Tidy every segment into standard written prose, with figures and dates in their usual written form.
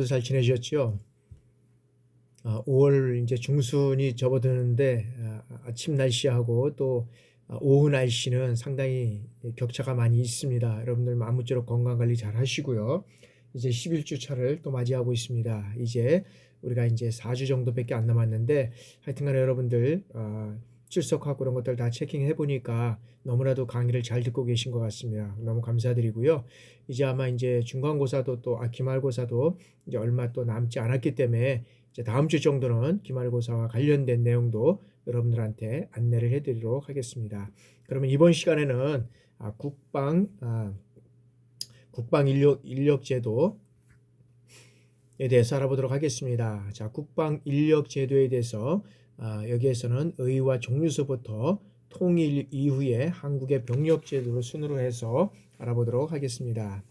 잘 지내셨죠? 5월 이제 중순이 접어드는데 아침 날씨하고 또 오후 날씨는 상당히 격차가 많이 있습니다. 여러분들 아무쪼록 건강 관리 잘 하시고요. 이제 11주 차를 또 맞이하고 있습니다. 이제 우리가 이제 4주 정도밖에 안 남았는데 하여튼간에 여러분들 출석하고 그런 것들 다 체킹해 보니까 너무나도 강의를 잘 듣고 계신 것 같습니다. 너무 감사드리고요. 이제 아마 이제 중간고사도 또 기말고사도 이제 얼마 또 남지 않았기 때문에 이제 다음 주 정도는 기말고사와 관련된 내용도 여러분들한테 안내를 해드리도록 하겠습니다. 그러면 이번 시간에는 국방 인력 제도에 대해서 알아보도록 하겠습니다. 자, 국방 인력 제도에 대해서 여기에서는 의와 종류서부터 통일 이후에 한국의 병력 제도를 순으로 해서 알아보도록 하겠습니다.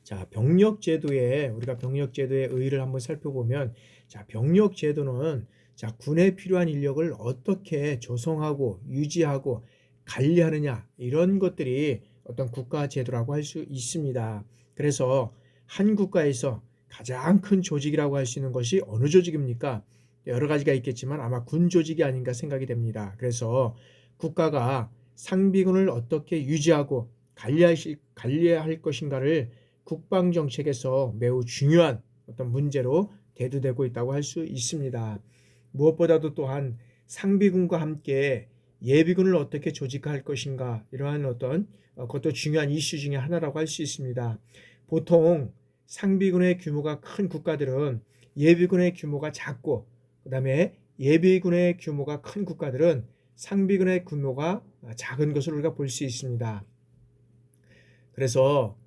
자, 우리가 병력 제도의 의의를 한번 살펴보면, 자, 병력 제도는 자, 군에 필요한 인력을 어떻게 조성하고 유지하고 관리하느냐, 이런 것들이 어떤 국가 제도라고 할 수 있습니다. 그래서 한 국가에서 가장 큰 조직이라고 할 수 있는 것이 어느 조직입니까? 여러 가지가 있겠지만 아마 군 조직이 아닌가 생각이 됩니다. 그래서 국가가 상비군을 어떻게 유지하고 관리할 것인가를 국방정책에서 매우 중요한 어떤 문제로 대두되고 있다고 할 수 있습니다. 무엇보다도 또한 상비군과 함께 예비군을 어떻게 조직할 것인가, 이러한 어떤 그것도 중요한 이슈 중에 하나라고 할 수 있습니다. 보통 상비군의 규모가 큰 국가들은 예비군의 규모가 작고, 그 다음에 예비군의 규모가 큰 국가들은 상비군의 규모가 작은 것을 우리가 볼 수 있습니다. 그래서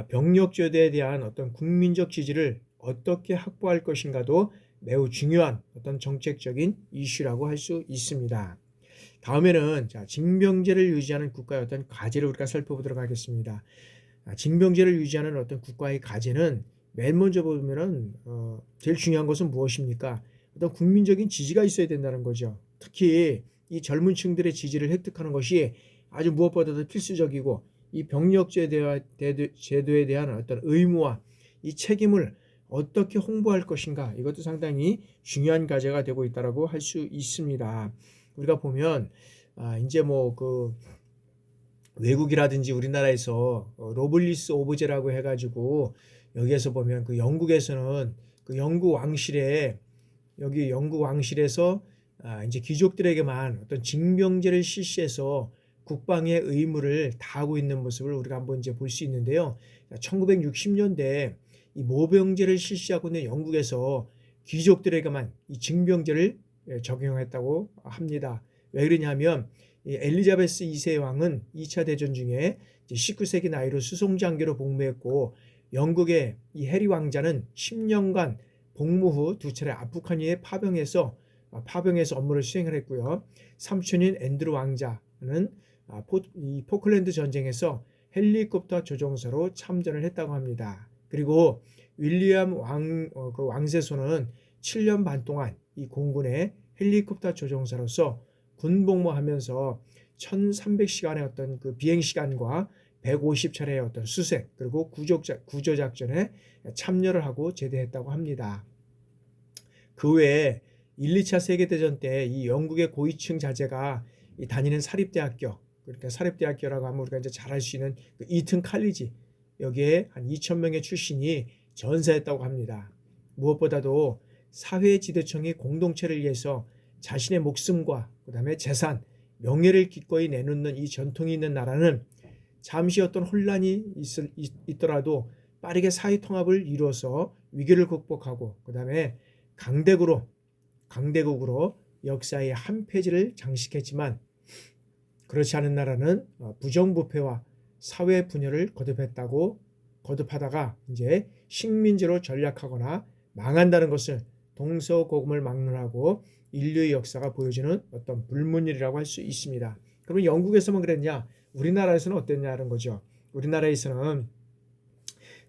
병력제도에 대한 어떤 국민적 지지를 어떻게 확보할 것인가도 매우 중요한 어떤 정책적인 이슈라고 할 수 있습니다. 다음에는 징병제를 유지하는 국가의 어떤 과제를 우리가 살펴보도록 하겠습니다. 징병제를 유지하는 어떤 국가의 과제는 맨 먼저 보면은 제일 중요한 것은 무엇입니까? 어떤 국민적인 지지가 있어야 된다는 거죠. 특히 이 젊은 층들의 지지를 획득하는 것이 아주 무엇보다도 필수적이고, 이 병력 제도에 대한 어떤 의무와 이 책임을 어떻게 홍보할 것인가, 이것도 상당히 중요한 과제가 되고 있다고 할 수 있습니다. 우리가 보면 이제 그 외국이라든지 우리나라에서 로블리스 오브제라고 해가지고, 여기에서 보면 그 영국에서는 그 영국 왕실에서 이제 귀족들에게만 어떤 징병제를 실시해서 국방의 의무를 다하고 있는 모습을 우리가 한번 이제 볼 수 있는데요. 1960년대 이 모병제를 실시하고 있는 영국에서 귀족들에게만 이 징병제를 적용했다고 합니다. 왜 그러냐면 이 엘리자베스 2세 왕은 2차 대전 중에 19세기 나이로 수송장교로 복무했고, 영국의 이 해리 왕자는 10년간 복무 후 2차례 아프가니에 파병해서 업무를 수행을 했고요. 삼촌인 앤드루 왕자는 이 포클랜드 전쟁에서 헬리콥터 조종사로 참전을 했다고 합니다. 그리고 윌리엄 왕세손은 7년 반 동안 이 공군의 헬리콥터 조종사로서 군복무하면서 1300시간의 어떤 그 비행 시간과 150차례의 어떤 수색 그리고 구조 작전에 참여를 하고 제대했다고 합니다. 그 외에 1, 2차 세계대전 때 이 영국의 고위층 자제가 다니는 사립대학교, 그러니까 사립대학교라고 하면 우리가 이제 잘 알 수 있는 그 이튼 칼리지, 여기에 한 2,000명의 출신이 전사했다고 합니다. 무엇보다도 사회지도청이 공동체를 위해서 자신의 목숨과 그 다음에 재산, 명예를 기꺼이 내놓는 이 전통이 있는 나라는 잠시 어떤 혼란이 있더라도 빠르게 사회 통합을 이루어서 위기를 극복하고, 그 다음에 강대국으로 역사의 한 페이지를 장식했지만, 그렇지 않은 나라는 부정부패와 사회 분열을 거듭하다가 이제 식민지로 전락하거나 망한다는 것을 동서고금을 막론하고 인류의 역사가 보여주는 어떤 불문율이라고 할 수 있습니다. 그러면 영국에서만 그랬냐? 우리나라에서는 어땠냐는 거죠. 우리나라에서는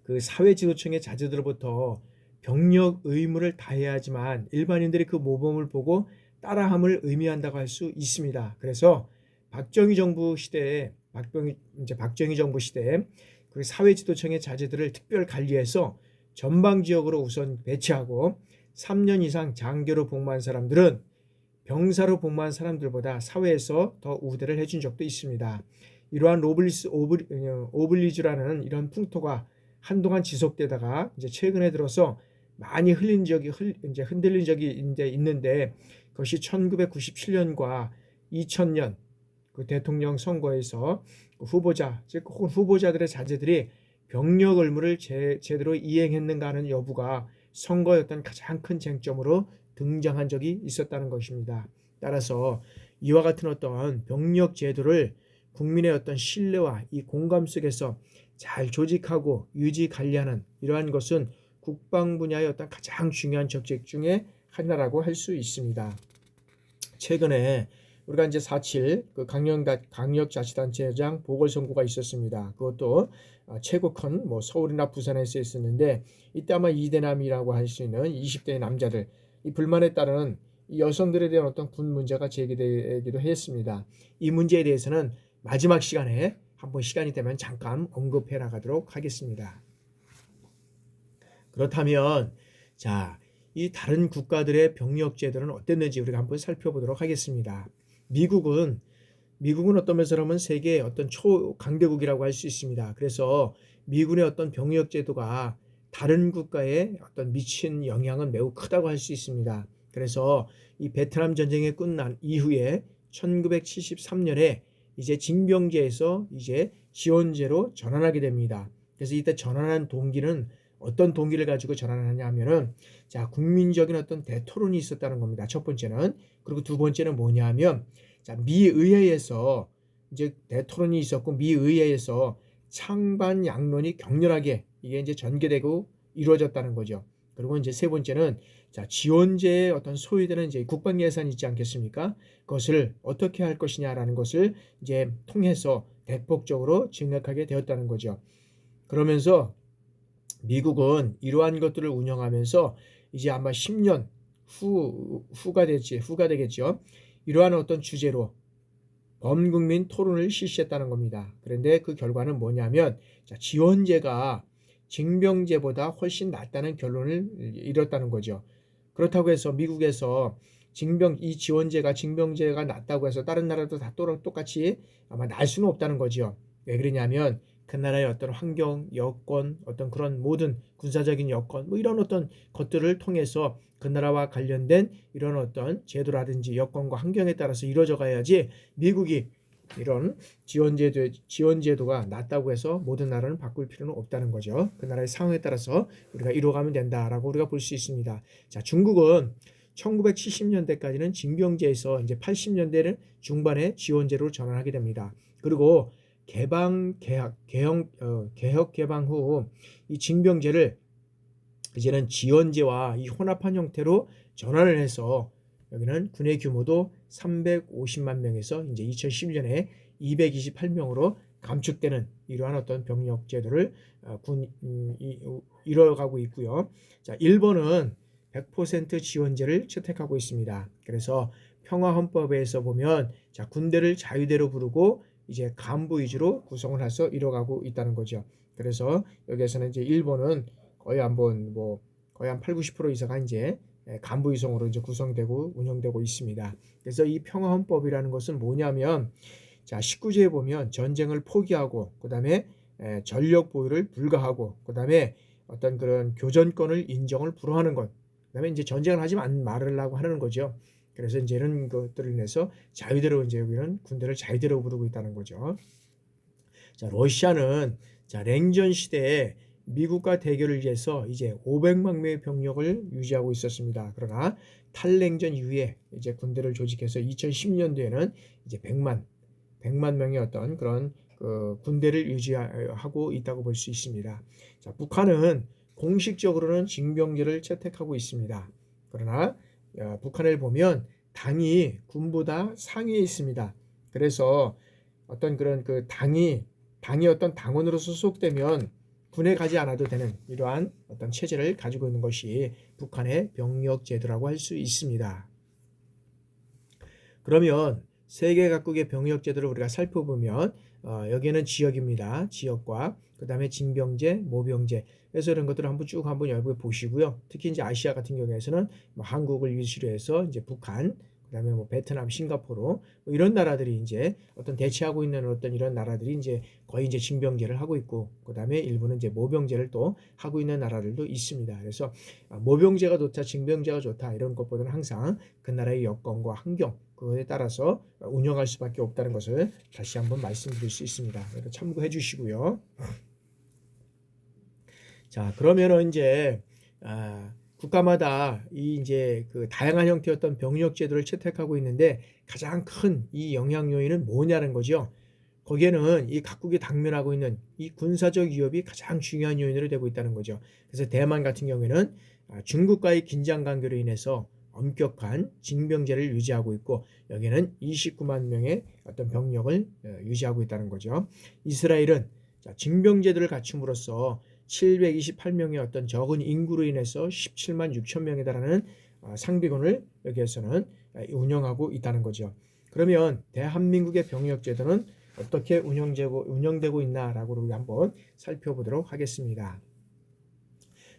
그 사회지도청의 자제들로부터 병력 의무를 다해야 하지만 일반인들이 그 모범을 보고 따라함을 의미한다고 할 수 있습니다. 그래서 박정희 정부 시대에 그 사회지도청의 자제들을 특별 관리해서 전방 지역으로 우선 배치하고 3년 이상 장교로 복무한 사람들은 병사로 복무한 사람들보다 사회에서 더 우대를 해준 적도 있습니다. 이러한 오블리주라는 이런 풍토가 한동안 지속되다가 이제 최근에 들어서 많이 흔들린 적이 이제 있는데, 그것이 1997년과 2000년 그 대통령 선거에서 후보자, 즉 혹은 후보자들의 자제들이 병력 의무를 제대로 이행했는가 하는 여부가 선거였던 가장 큰 쟁점으로 등장한 적이 있었다는 것입니다. 따라서 이와 같은 어떤 병력 제도를 국민의 어떤 신뢰와 이 공감 속에서 잘 조직하고 유지 관리하는 이러한 것은 국방 분야의 어떤 가장 중요한 정책 중에 하나라고 할 수 있습니다. 최근에 우리가 이제 4.7 그 강력자치단체장 보궐선거가 있었습니다. 그것도 최고 큰 서울이나 부산에서 있었는데, 이때 아마 이대남이라고 할 수 있는 20대 남자들, 이 불만에 따른 이 여성들에 대한 어떤 군 문제가 제기되기도 했습니다. 이 문제에 대해서는 마지막 시간에 한번 시간이 되면 잠깐 언급해 나가도록 하겠습니다. 그렇다면 자, 이 다른 국가들의 병력 제도는 어땠는지 우리가 한번 살펴보도록 하겠습니다. 미국은 어떤 면에서는 세계의 어떤 초강대국이라고 할 수 있습니다. 그래서 미군의 어떤 병력 제도가 다른 국가에 어떤 미친 영향은 매우 크다고 할 수 있습니다. 그래서 이 베트남 전쟁이 끝난 이후에 1973년에 이제 징병제에서 이제 지원제로 전환하게 됩니다. 그래서 이때 전환한 동기는 어떤 동기를 가지고 전환하냐 하면은, 자, 국민적인 어떤 대토론이 있었다는 겁니다. 첫 번째는. 그리고 두 번째는 뭐냐 하면, 자, 미의회에서 이제 대토론이 있었고, 미의회에서 찬반 양론이 격렬하게 이게 이제 전개되고 이루어졌다는 거죠. 그리고 이제 세 번째는, 자, 지원제에 어떤 소요되는 이제 국방 예산이 있지 않겠습니까? 그것을 어떻게 할 것이냐라는 것을 이제 통해서 대폭적으로 증액하게 되었다는 거죠. 그러면서 미국은 이러한 것들을 운영하면서 이제 아마 10년 후가 되겠죠. 이러한 어떤 주제로 범국민 토론을 실시했다는 겁니다. 그런데 그 결과는 뭐냐면, 자, 지원제가 징병제보다 훨씬 낫다는 결론을 이뤘다는 거죠. 그렇다고 해서 미국에서 이 징병제가 낫다고 해서 다른 나라도 다 똑같이 아마 날 수는 없다는 거죠. 왜 그러냐면 그 나라의 어떤 환경, 여건, 어떤 그런 모든 군사적인 여건, 이런 어떤 것들을 통해서 그 나라와 관련된 이런 어떤 제도라든지 여건과 환경에 따라서 이루어져 가야지, 미국이 이런 지원제도가 낮다고 해서 모든 나라는 바꿀 필요는 없다는 거죠. 그 나라의 상황에 따라서 우리가 이루어가면 된다라고 우리가 볼 수 있습니다. 자, 중국은 1970년대까지는 징병제에서 이제 80년대는 중반에 지원제로 전환하게 됩니다. 그리고 개혁 개방 후 이 징병제를 이제는 지원제와 이 혼합한 형태로 전환을 해서 여기는 군의 규모도 350만 명에서 이제 2011년에 228명으로 감축되는 이러한 어떤 병력 제도를 이뤄가고 있고요. 자, 일본은 100% 지원제를 채택하고 있습니다. 그래서 평화헌법에서 보면, 자, 군대를 자유대로 부르고 이제 간부 위주로 구성을 해서 이뤄가고 있다는 거죠. 그래서 여기에서는 이제 일본은 거의 한 8, 90% 이상가 이제 간부 위성으로 이제 구성되고 운영되고 있습니다. 그래서 이 평화헌법이라는 것은 뭐냐면, 자, 19조에 보면 전쟁을 포기하고, 그다음에 전력 보유를 불가하고, 그다음에 어떤 그런 교전권을 인정을 불허하는 것, 그다음에 이제 전쟁을 하지 말으려고 하는 거죠. 그래서 이제 이런 것들을 인해서 자유대로 이제 여기는 군대를 자유대로 부르고 있다는 거죠. 자, 러시아는 자, 냉전 시대에 미국과 대결을 위해서 이제 500만 명의 병력을 유지하고 있었습니다. 그러나 탈냉전 이후에 이제 군대를 조직해서 2010년도에는 이제 100만 명의 어떤 그런 군대를 유지하고 있다고 볼 수 있습니다. 자, 북한은 공식적으로는 징병제를 채택하고 있습니다. 그러나 북한을 보면 당이 군보다 상위에 있습니다. 그래서 어떤 그런 당이 어떤 당원으로 소속되면 군에 가지 않아도 되는 이러한 어떤 체제를 가지고 있는 것이 북한의 병력 제도라고 할 수 있습니다. 그러면 세계 각국의 병력 제도를 우리가 살펴보면 여기에는 지역입니다. 지역과 그 다음에 징병제, 모병제, 그래서 이런 것들을 한번 여러분 보시고요. 특히 이제 아시아 같은 경우에서는 뭐 한국을 위주로 해서 이제 북한, 그다음에 뭐 베트남, 싱가포르 뭐 이런 나라들이 이제 어떤 대치하고 있는 어떤 이런 나라들이 이제 거의 이제 징병제를 하고 있고, 그다음에 일부는 이제 모병제를 또 하고 있는 나라들도 있습니다. 그래서 모병제가 좋다, 징병제가 좋다 이런 것보다는 항상 그 나라의 여건과 환경 그거에 따라서 운영할 수밖에 없다는 것을 다시 한번 말씀드릴 수 있습니다. 참고해 주시고요. 자, 그러면은 이제 국가마다 이 이제 그 다양한 형태의 어떤 병력 제도를 채택하고 있는데 가장 큰 이 영향 요인은 뭐냐는 거죠. 거기에는 이 각국이 당면하고 있는 이 군사적 위협이 가장 중요한 요인으로 되고 있다는 거죠. 그래서 대만 같은 경우에는 중국과의 긴장 관계로 인해서 엄격한 징병제를 유지하고 있고, 여기는 29만 명의 어떤 병력을 유지하고 있다는 거죠. 이스라엘은 징병제도를 갖춤으로써 728명의 어떤 적은 인구로 인해서 17만 6천 명에 달하는 상비군을 여기에서는 운영하고 있다는 거죠. 그러면 대한민국의 병력제도는 어떻게 운영되고 있나라고 우리 한번 살펴보도록 하겠습니다.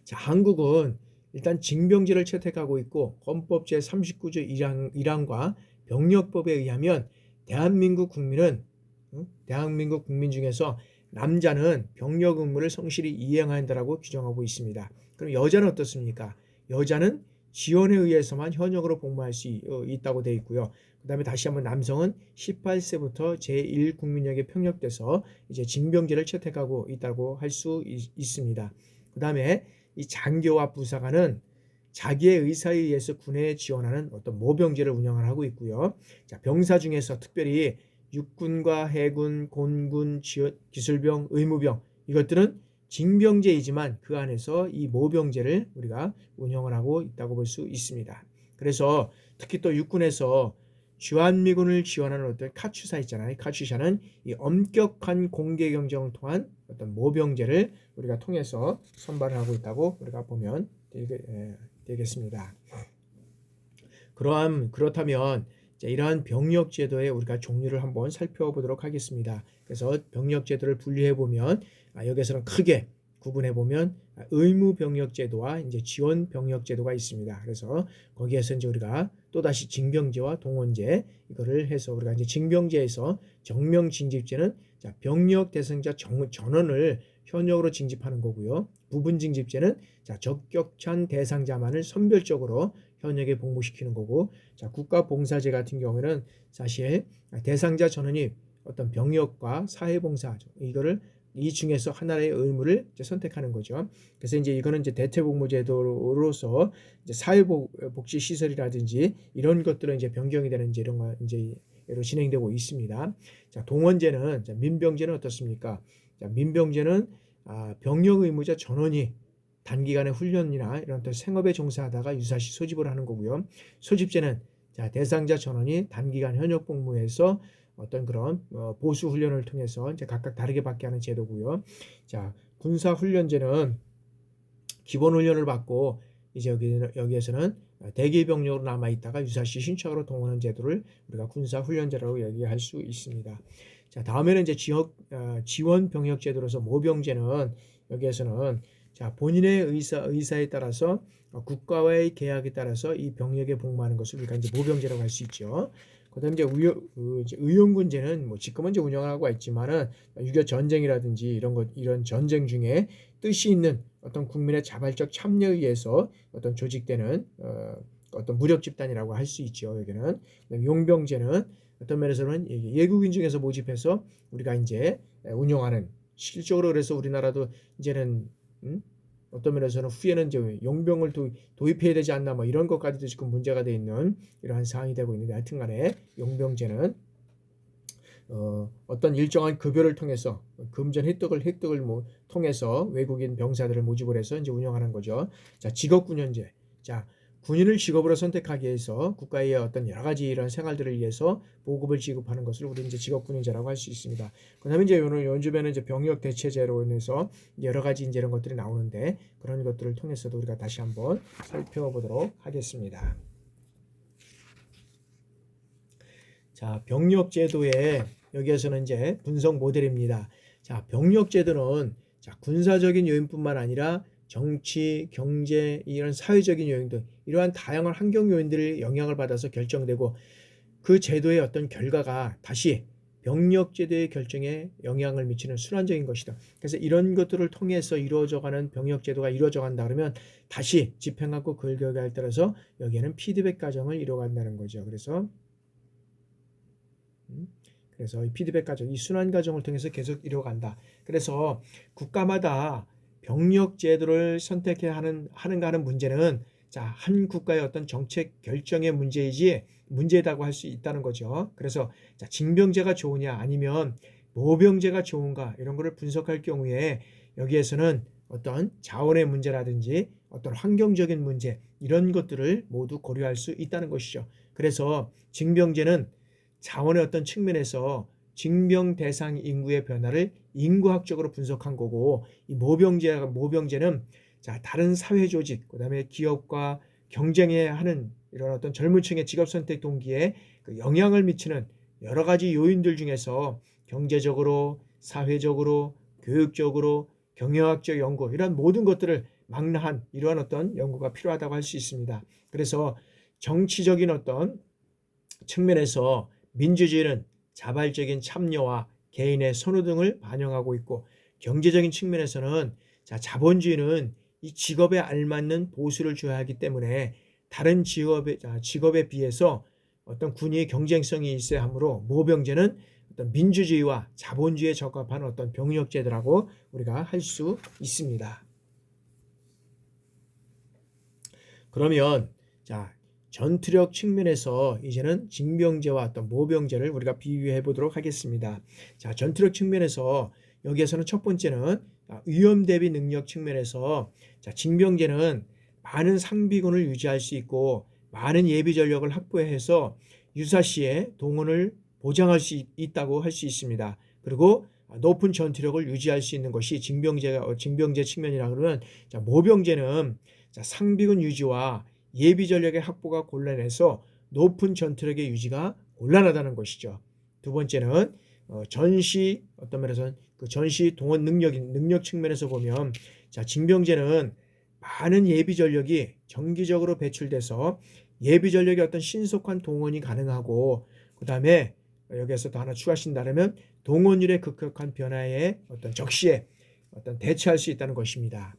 자, 한국은 일단 징병제를 채택하고 있고 헌법 제39조 1항과 병력법에 의하면 대한민국 국민 중에서 남자는 병력 의무를 성실히 이행해야 한다고 규정하고 있습니다. 그럼 여자는 어떻습니까? 여자는 지원에 의해서만 현역으로 복무할 수 있다고 되어 있고요. 그 다음에 다시 한번 남성은 18세부터 제1국민역에 평력돼서 이제 징병제를 채택하고 있다고 할 수 있습니다. 그 다음에 이 장교와 부사관은 자기의 의사에 의해서 군에 지원하는 어떤 모병제를 운영을 하고 있고요. 자, 병사 중에서 특별히 육군과 해군, 공군, 기술병, 의무병 이것들은 징병제이지만 그 안에서 이 모병제를 우리가 운영을 하고 있다고 볼 수 있습니다. 그래서 특히 또 육군에서 주한미군을 지원하는 어떤 카츄사 있잖아요. 카츄사는 이 엄격한 공개 경쟁을 통한 어떤 모병제를 우리가 통해서 선발을 하고 있다고 우리가 보면 되겠습니다. 그렇다면 이러한 병력 제도의 우리가 종류를 한번 살펴보도록 하겠습니다. 그래서 병력 제도를 분류해 보면 여기서는 크게 구분해 보면 의무 병력 제도와 이제 지원 병력 제도가 있습니다. 그래서 거기에서 이제 우리가 또다시 징병제와 동원제 이거를 해서 우리가 이제 징병제에서 정명 징집제는 병력 대상자 전원을 현역으로 징집하는 거고요. 부분 징집제는 적격찬 대상자만을 선별적으로 현역에 복무시키는 거고, 국가봉사제 같은 경우에는 사실 대상자 전원이 어떤 병역과 사회봉사 이거를 이 중에서 하나의 의무를 선택하는 거죠. 그래서 이제 이거는 이제 대체복무제도로서 이제 사회복지 시설이라든지 이런 것들은 이제 변경이 되는 이제 이런 거 이제 진행되고 있습니다. 자, 동원제는 민병제는 어떻습니까? 자, 민병제는 병역 의무자 전원이 단기간의 훈련이나 이런 생업에 종사하다가 유사시 소집을 하는 거고요. 소집제는 대상자 전원이 단기간 현역 복무에서 어떤 그런 보수 훈련을 통해서 이제 각각 다르게 받게 하는 제도고요. 자, 군사 훈련제는 기본 훈련을 받고 이제 여기에서는 대기 병력으로 남아 있다가 유사시 신청으로 동원하는 제도를 우리가 군사 훈련제라고 얘기할 수 있습니다. 자, 다음에는 이제 지원 병력 제도로서 모병제는 여기에서는 본인의 의사에 따라서 국가와의 계약에 따라서 이 병력에 복무하는 것을 우리가 이제 모병제라고 할 수 있죠. 그다음에 이제 의용군제는 뭐 지금은 이제 운영을 하고 있지만은 6.25 전쟁이라든지 이런 전쟁 중에 뜻이 있는 어떤 국민의 자발적 참여에 의해서 어떤 조직되는 어떤 무력 집단이라고 할 수 있죠. 여기는 용병제는 어떤 면에서는 예국인 중에서 모집해서 우리가 이제 운영하는 실적으로 그래서 우리나라도 이제는 어떤 면에서는 후에는 이제 용병을 도입해야 되지 않나 뭐 이런 것까지도 지금 문제가 되어 있는 이러한 사항이 되고 있는데, 하여튼간에 용병제는 어떤 일정한 급여를 통해서 금전 획득을 뭐 통해서 외국인 병사들을 모집을 해서 이제 운영하는 거죠. 자, 직업군연제. 자, 군인을 직업으로 선택하기 위해서 국가의 어떤 여러 가지 이런 생활들을 위해서 보급을 지급하는 것을 우리 이제 직업군인제라고 할 수 있습니다. 그다음에 이제 요즘에는 이제 병역 대체제로 인해서 여러 가지 이제 이런 것들이 나오는데 그런 것들을 통해서도 우리가 다시 한번 살펴보도록 하겠습니다. 자, 병력 제도의 여기에서는 이제 분석 모델입니다. 자, 병력 제도는 자, 군사적인 요인뿐만 아니라 정치, 경제, 이런 사회적인 요인들, 이러한 다양한 환경 요인들의 영향을 받아서 결정되고 그 제도의 어떤 결과가 다시 병력 제도의 결정에 영향을 미치는 순환적인 것이다. 그래서 이런 것들을 통해서 이루어져가는 병력 제도가 이루어져 간다 그러면 다시 집행하고 그 결과에 따라서 여기에는 피드백 과정을 이루어간다는 거죠. 그래서 이 피드백 과정, 이 순환 과정을 통해서 계속 이루어간다. 그래서 국가마다 병력 제도를 선택해야 하는가 하는 문제는 자, 한 국가의 어떤 정책 결정의 문제이다고 할 수 있다는 거죠. 그래서 자, 징병제가 좋으냐 아니면 모병제가 좋은가 이런 거를 분석할 경우에 여기에서는 어떤 자원의 문제라든지 어떤 환경적인 문제 이런 것들을 모두 고려할 수 있다는 것이죠. 그래서 징병제는 자원의 어떤 측면에서 징병 대상 인구의 변화를 인구학적으로 분석한 거고 이 모병제는 자, 다른 사회 조직, 그다음에 기업과 경쟁해야 하는 이런 어떤 젊은 층의 직업 선택 동기에 그 영향을 미치는 여러 가지 요인들 중에서 경제적으로, 사회적으로, 교육적으로, 경영학적 연구 이런 모든 것들을 망라한 이러한 어떤 연구가 필요하다고 할 수 있습니다. 그래서 정치적인 어떤 측면에서 민주주의는 자발적인 참여와 개인의 선호 등을 반영하고 있고 경제적인 측면에서는 자, 자본주의는 이 직업에 알맞는 보수를 줘야 하기 때문에 다른 직업에 비해서 어떤 군의의 경쟁성이 있어야 하므로 모병제는 어떤 민주주의와 자본주의에 적합한 어떤 병력제도라고 우리가 할 수 있습니다. 그러면 자, 전투력 측면에서 이제는 징병제와 어떤 모병제를 우리가 비교해 보도록 하겠습니다. 자, 전투력 측면에서 여기에서는 첫 번째는 위험 대비 능력 측면에서 자, 징병제는 많은 상비군을 유지할 수 있고 많은 예비 전력을 확보해서 유사시에 동원을 보장할 수 있다고 할 수 있습니다. 그리고 높은 전투력을 유지할 수 있는 것이 징병제 측면이라 그러면 자, 모병제는 자, 상비군 유지와 예비 전력의 확보가 곤란해서 높은 전투력의 유지가 곤란하다는 것이죠. 두 번째는 전시 어떤 면에서는 그 전시 동원 능력 측면에서 보면 자, 징병제는 많은 예비 전력이 정기적으로 배출돼서 예비 전력의 어떤 신속한 동원이 가능하고 그다음에 여기에서 또 하나 추가하신다면 동원율의 급격한 변화에 어떤 적시에 어떤 대처할 수 있다는 것입니다.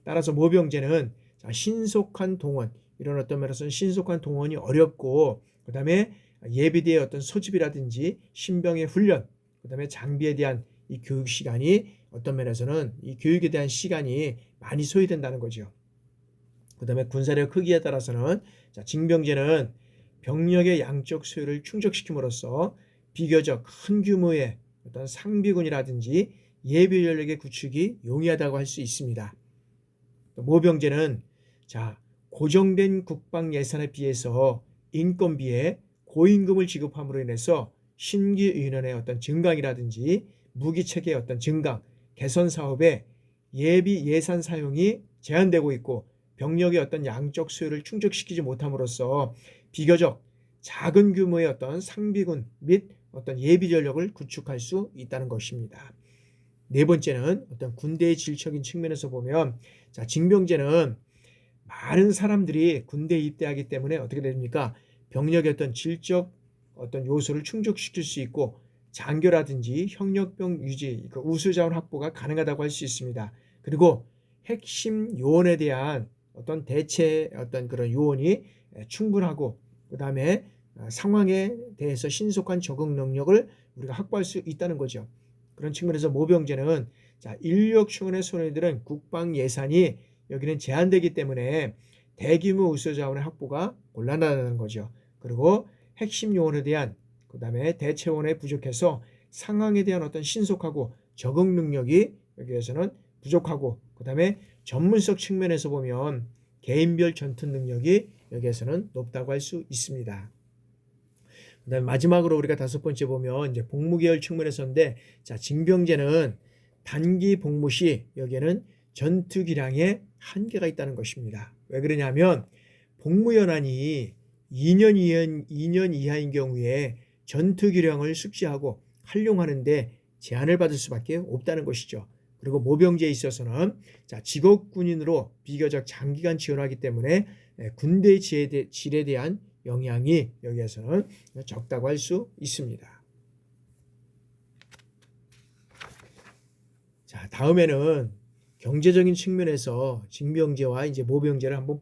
따라서 모병제는 자, 신속한 동원 이런 어떤 면에서는 신속한 동원이 어렵고 그다음에 예비대의 어떤 소집이라든지 신병의 훈련 그다음에 장비에 대한 이 교육 시간이 어떤 면에서는 이 교육에 대한 시간이 많이 소요된다는 거죠. 그다음에 군사력 크기에 따라서는 자, 징병제는 병력의 양적 수요를 충족시킴으로써 비교적 큰 규모의 어떤 상비군이라든지 예비 전력의 구축이 용이하다고 할 수 있습니다. 모병제는 자, 고정된 국방 예산에 비해서 인건비에 고임금을 지급함으로 인해서 신규 인원의 어떤 증강이라든지 무기 체계의 어떤 증강, 개선 사업에 예비 예산 사용이 제한되고 있고 병력의 어떤 양적 수요를 충족시키지 못함으로써 비교적 작은 규모의 어떤 상비군 및 어떤 예비 전력을 구축할 수 있다는 것입니다. 네 번째는 어떤 군대의 질적인 측면에서 보면 자, 징병제는 많은 사람들이 군대에 입대하기 때문에 어떻게 됩니까? 병력의 어떤 질적 어떤 요소를 충족시킬 수 있고 장교라든지 현역병 유지, 우수자원 확보가 가능하다고 할 수 있습니다. 그리고 핵심 요원에 대한 어떤 대체 어떤 그런 요원이 충분하고 그다음에 상황에 대해서 신속한 적응 능력을 우리가 확보할 수 있다는 거죠. 그런 측면에서 모병제는 자, 인력 충원에 손해들은 국방 예산이 여기는 제한되기 때문에 대규모 우수 자원의 확보가 곤란하다는 거죠. 그리고 핵심 요원에 대한 그다음에 대체원에 부족해서 상황에 대한 어떤 신속하고 적응 능력이 여기에서는 부족하고 그다음에 전문성 측면에서 보면 개인별 전투 능력이 여기에서는 높다고 할 수 있습니다. 그다음에 마지막으로 우리가 다섯 번째 보면 이제 복무 계열 측면에서인데 자, 징병제는 단기 복무 시 여기에는 전투 기량에 한계가 있다는 것입니다. 왜 그러냐면 복무 연한이 2년 이하인 경우에 전투 기량을 숙지하고 활용하는데 제한을 받을 수밖에 없다는 것이죠. 그리고 모병제에 있어서는 자, 직업군인으로 비교적 장기간 지원하기 때문에 군대 질에 대한 영향이 여기에서는 적다고 할 수 있습니다. 자, 다음에는 경제적인 측면에서 징병제와 이제 모병제를 한번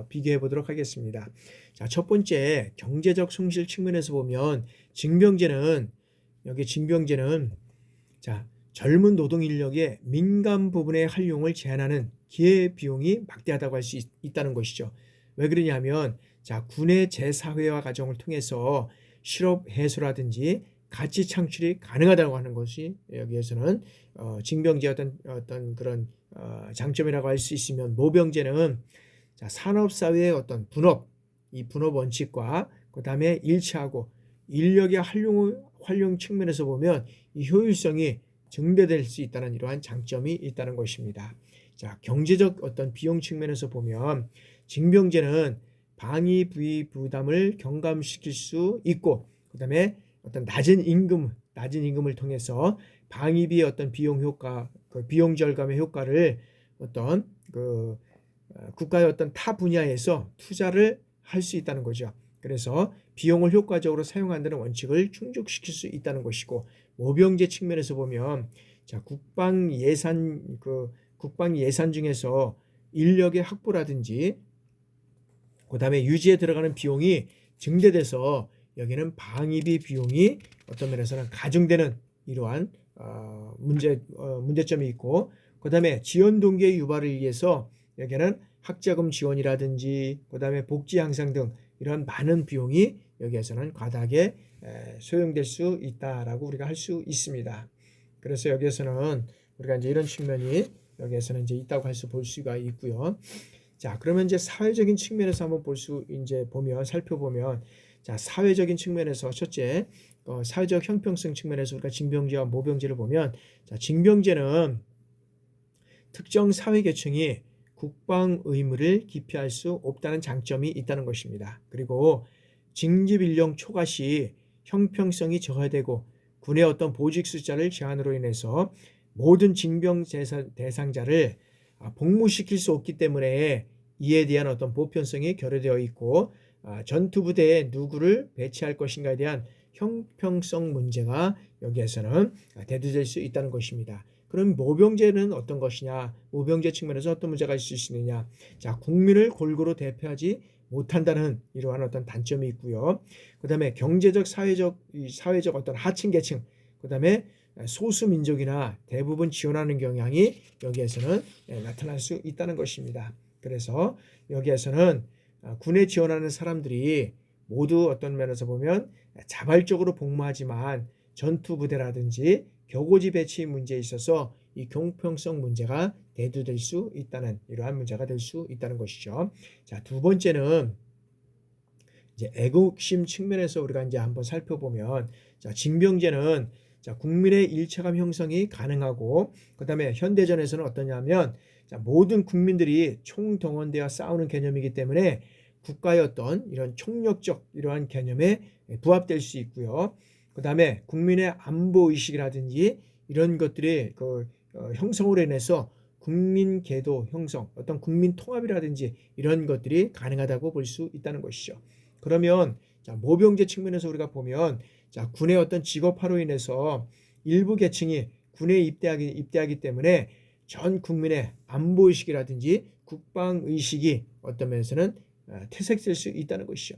비교해 보도록 하겠습니다. 자, 첫 번째 경제적 손실 측면에서 보면 징병제는 자, 젊은 노동 인력의 민간 부분의 활용을 제한하는 기회 비용이 막대하다고 할 수 있다는 것이죠. 왜 그러냐면 자, 군의 재사회화 과정을 통해서 실업 해소라든지 가치 창출이 가능하다고 하는 것이 여기에서는 징병제 어떤 그런 장점이라고 할 수 있으면, 모병제는 자, 산업사회의 어떤 이 분업 원칙과 그 다음에 일치하고 인력의 활용 측면에서 보면 이 효율성이 증대될 수 있다는 이러한 장점이 있다는 것입니다. 자, 경제적 어떤 비용 측면에서 보면 징병제는 방위 부위 부담을 경감시킬 수 있고, 그 다음에 어떤 낮은 임금을 통해서 방위비의 어떤 비용 효과, 그 비용 절감의 효과를 어떤 국가의 어떤 타 분야에서 투자를 할 수 있다는 거죠. 그래서 비용을 효과적으로 사용한다는 원칙을 충족시킬 수 있다는 것이고, 모병제 측면에서 보면 자, 국방 예산 중에서 인력의 확보라든지 그다음에 유지에 들어가는 비용이 증대돼서 여기는 비용이 어떤 면에서는 가중되는 이러한 문제점이 있고, 그다음에 지원 동기의 유발을 위해서 여기는 학자금 지원이라든지 그다음에 복지 향상 등 이런 많은 비용이 여기에서는 과다하게 소용될 수 있다라고 우리가 할 수 있습니다. 그래서 여기에서는 우리가 이제 이런 측면이 여기에서는 이제 있다고 볼 수가 있고요. 자, 그러면 이제 사회적인 측면에서 한번 살펴보면 자, 사회적인 측면에서 첫째 사회적 형평성 측면에서 우리가 징병제와 모병제를 보면, 자, 징병제는 특정 사회 계층이 국방 의무를 기피할 수 없다는 장점이 있다는 것입니다. 그리고 징집 연령 초과 시 형평성이 저하되고 군의 어떤 보직 숫자를 제한으로 인해서 모든 징병 대상자를 복무시킬 수 없기 때문에 이에 대한 어떤 보편성이 결여되어 있고, 전투부대에 누구를 배치할 것인가에 대한 형평성 문제가 여기에서는 대두될 수 있다는 것입니다. 그럼 모병제는 어떤 것이냐? 모병제 측면에서 어떤 문제가 있을 수 있느냐? 자, 국민을 골고루 대표하지 못한다는 이러한 어떤 단점이 있고요. 그다음에 경제적, 사회적 어떤 하층 계층, 그다음에 소수 민족이나 대부분 지원하는 경향이 여기에서는 나타날 수 있다는 것입니다. 그래서 여기에서는 군에 지원하는 사람들이 모두 어떤 면에서 보면 자발적으로 복무하지만 전투부대라든지 격오지 배치 문제에 있어서 이 경평성 문제가 대두될 수 있다는 이러한 문제가 될 수 있다는 것이죠. 자, 두 번째는 이제 애국심 측면에서 우리가 이제 한번 살펴보면, 자, 징병제는 자, 국민의 일체감 형성이 가능하고, 그다음에 현대전에서는 어떠냐면 자, 모든 국민들이 총동원되어 싸우는 개념이기 때문에 국가의 어떤 이런 총력적 이러한 개념에 부합될 수 있고요. 그다음에 국민의 안보 의식이라든지 이런 것들이 형성으로 인해서 국민 계도 형성, 어떤 국민 통합이라든지 이런 것들이 가능하다고 볼 수 있다는 것이죠. 그러면 자, 모병제 측면에서 우리가 보면 자, 군의 어떤 직업화로 인해서 일부 계층이 군에 입대하기 때문에 전 국민의 안보 의식이라든지 국방 의식이 어떤 면에서는 퇴색될 수 있다는 것이죠.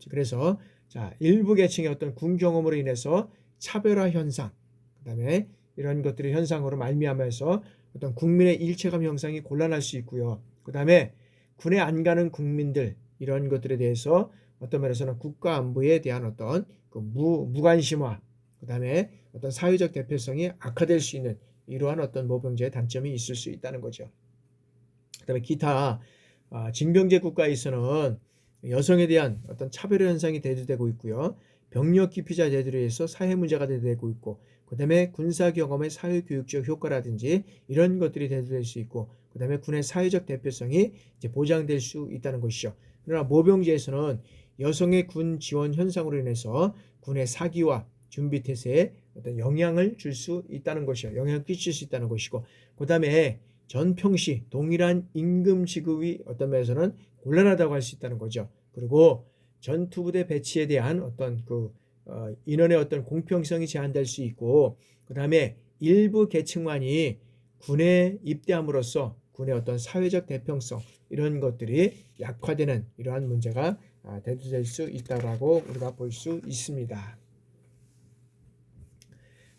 그래서 자, 일부 계층의 어떤 군 경험으로 인해서 차별화 현상, 그다음에 이런 것들의 현상으로 말미암아서 어떤 국민의 일체감 형성이 곤란할 수 있고요. 그다음에 군에 안 가는 국민들 이런 것들에 대해서 어떤 면에서는 국가 안보에 대한 어떤 무관심화, 그다음에 어떤 사회적 대표성이 악화될 수 있는 이러한 어떤 모병제의 단점이 있을 수 있다는 거죠. 그다음에 기타 징병제 국가에서는 여성에 대한 어떤 차별 현상이 대두되고 있고요. 병력 기피자 제도에 의해서 사회 문제가 대두되고 있고, 그다음에 군사 경험의 사회 교육적 효과라든지 이런 것들이 대두될 수 있고, 그다음에 군의 사회적 대표성이 이제 보장될 수 있다는 것이죠. 그러나 모병제에서는 여성의 군 지원 현상으로 인해서 군의 사기와 준비 태세에 어떤 영향을 줄 수 있다는 것이요. 영향을 끼칠 수 있다는 것이고, 그 다음에 전평시 동일한 임금 지급이 어떤 면에서는 곤란하다고 할 수 있다는 거죠. 그리고 전투부대 배치에 대한 어떤 인원의 어떤 공평성이 제한될 수 있고, 그 다음에 일부 계층만이 군에 입대함으로써 군의 어떤 사회적 대평성 이런 것들이 약화되는 이러한 문제가 대두될 수 있다고 우리가 볼 수 있습니다.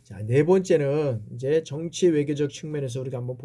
자, 네 번째는 이제 정치 외교적 측면에서 우리가 한번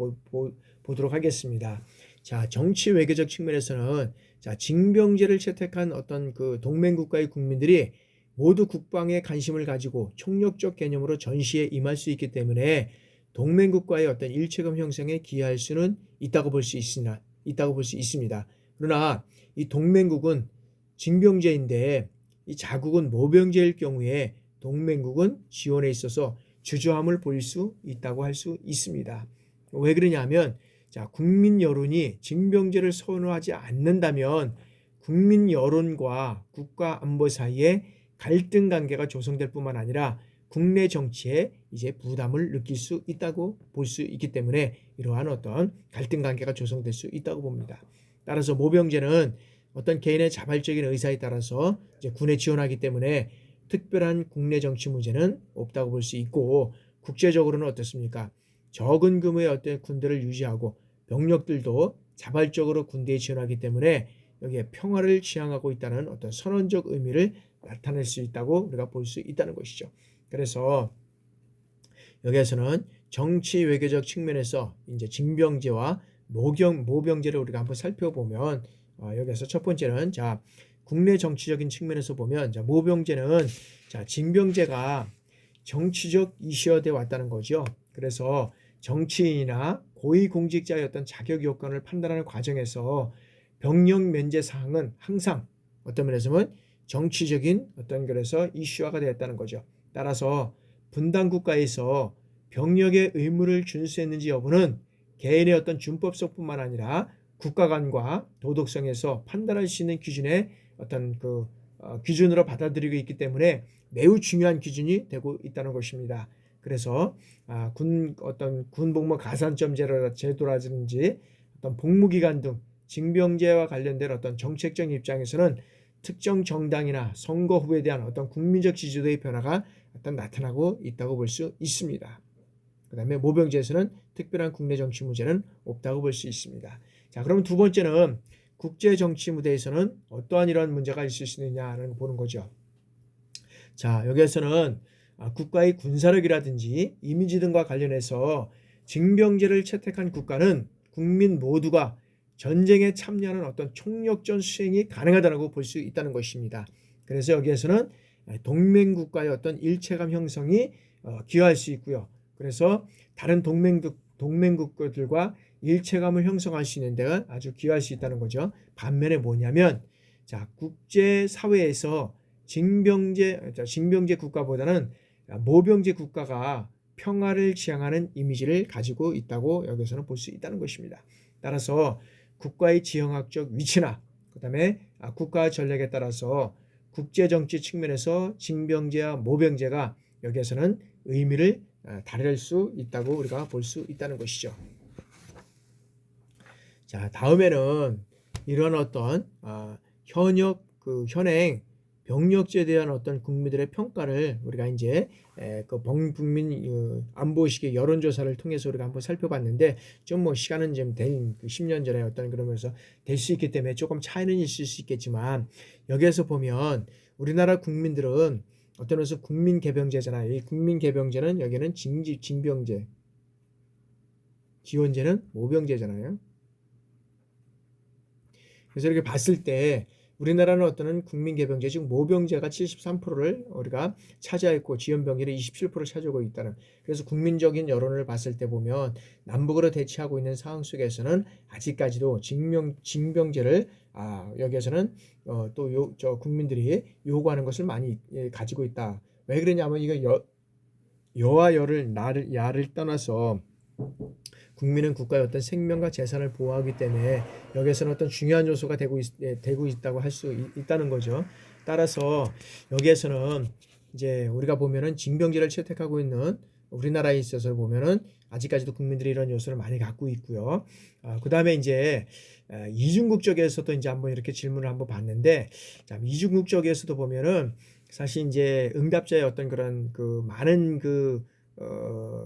보도록 하겠습니다. 자, 정치 외교적 측면에서는 자, 징병제를 채택한 어떤 동맹국가의 국민들이 모두 국방에 관심을 가지고 총력적 개념으로 전시에 임할 수 있기 때문에 동맹국가의 어떤 일체감 형성에 기여할 수는 있다고 볼 수 있습니다. 그러나 이 동맹국은 징병제인데 이 자국은 모병제일 경우에 동맹국은 지원에 있어서 주저함을 보일 수 있다고 할 수 있습니다. 왜 그러냐면 자, 국민 여론이 징병제를 선호하지 않는다면 국민 여론과 국가 안보 사이에 갈등 관계가 조성될 뿐만 아니라 국내 정치에 이제 부담을 느낄 수 있다고 볼 수 있기 때문에 이러한 어떤 갈등 관계가 조성될 수 있다고 봅니다. 따라서 모병제는 어떤 개인의 자발적인 의사에 따라서 이제 군에 지원하기 때문에 특별한 국내 정치 문제는 없다고 볼 수 있고, 국제적으로는 어떻습니까? 적은 규모의 어떤 군대를 유지하고 병력들도 자발적으로 군대에 지원하기 때문에 여기에 평화를 지향하고 있다는 어떤 선언적 의미를 나타낼 수 있다고 우리가 볼 수 있다는 것이죠. 그래서 여기에서는 정치 외교적 측면에서 이제 징병제와 모병제를 우리가 한번 살펴보면 여기에서 첫 번째는 자, 국내 정치적인 측면에서 보면 자, 모병제는 자, 징병제가 정치적 이슈화돼 왔다는 거죠. 그래서 정치인이나 고위공직자의 어떤 자격 요건을 판단하는 과정에서 병력 면제 사항은 항상 어떤 면에서는 정치적인 어떤 그래서 이슈화가 되었다는 거죠. 따라서 분단 국가에서 병력의 의무를 준수했는지 여부는 개인의 어떤 준법성뿐만 아니라 국가관과 도덕성에서 판단할 수 있는 기준의 어떤 기준으로 받아들이고 있기 때문에 매우 중요한 기준이 되고 있다는 것입니다. 그래서 어떤 군복무 가산점 제도라든지 어떤 복무기간 등 징병제와 관련된 어떤 정책적 입장에서는 특정 정당이나 선거 후에 대한 어떤 국민적 지지도의 변화가 어떤 나타나고 있다고 볼 수 있습니다. 그 다음에 모병제에서는 특별한 국내 정치 문제는 없다고 볼 수 있습니다. 자, 그럼 두 번째는 국제 정치 무대에서는 어떠한 이러한 문제가 있을 수 있느냐는 걸 보는 거죠. 자, 여기에서는 국가의 군사력이라든지 이미지 등과 관련해서 징병제를 채택한 국가는 국민 모두가 전쟁에 참여하는 어떤 총력전 수행이 가능하다고 볼 수 있다는 것입니다. 그래서 여기에서는 동맹국가의 어떤 일체감 형성이 기여할 수 있고요. 그래서 다른 동맹국들과 일체감을 형성할 수 있는 데가 아주 기여할 수 있다는 거죠. 반면에 뭐냐면 자, 국제사회에서 징병제 국가보다는 모병제 국가가 평화를 지향하는 이미지를 가지고 있다고 여기서는 볼 수 있다는 것입니다. 따라서 국가의 지형학적 위치나 그 다음에 국가 전략에 따라서 국제정치 측면에서 징병제와 모병제가 여기에서는 의미를 다를 수 있다고 우리가 볼 수 있다는 것이죠. 자, 다음에는 이런 어떤 현행 병력제에 대한 어떤 국민들의 평가를 우리가 이제 국민 안보의식의 여론조사를 통해서 우리가 한번 살펴봤는데 좀 뭐 시간은 좀 된 10년 전에 어떤 그러면서 될 수 있기 때문에 조금 차이는 있을 수 있겠지만 여기에서 보면 우리나라 국민들은 어떤 면에서 국민 개병제잖아요. 이 국민 개병제는 여기는 징병제, 지원제는 모병제잖아요. 그래서 이렇게 봤을 때 우리나라는 어떤 국민 개병제 즉 모병제가 73%를 우리가 차지하고 지원병제를 27% 차지하고 있다는, 그래서 국민적인 여론을 봤을 때 보면 남북으로 대치하고 있는 상황 속에서는 아직까지도 징병제를 여기에서는 또 국민들이 요구하는 것을 많이 가지고 있다. 왜 그러냐면 이거 여와 야를 떠나서 국민은 국가의 어떤 생명과 재산을 보호하기 때문에 여기에서는 어떤 중요한 요소가 되고 있다고 할 수 있다는 거죠. 따라서 여기에서는 이제 우리가 보면은 징병제를 채택하고 있는 우리나라에 있어서 보면은 아직까지도 국민들이 이런 요소를 많이 갖고 있고요. 그다음에 이제 이중국 쪽에서도 이제 한번 이렇게 질문을 한번 봤는데, 자, 이중국 쪽에서도 보면은 사실 이제 응답자의 어떤 그런 그 많은 그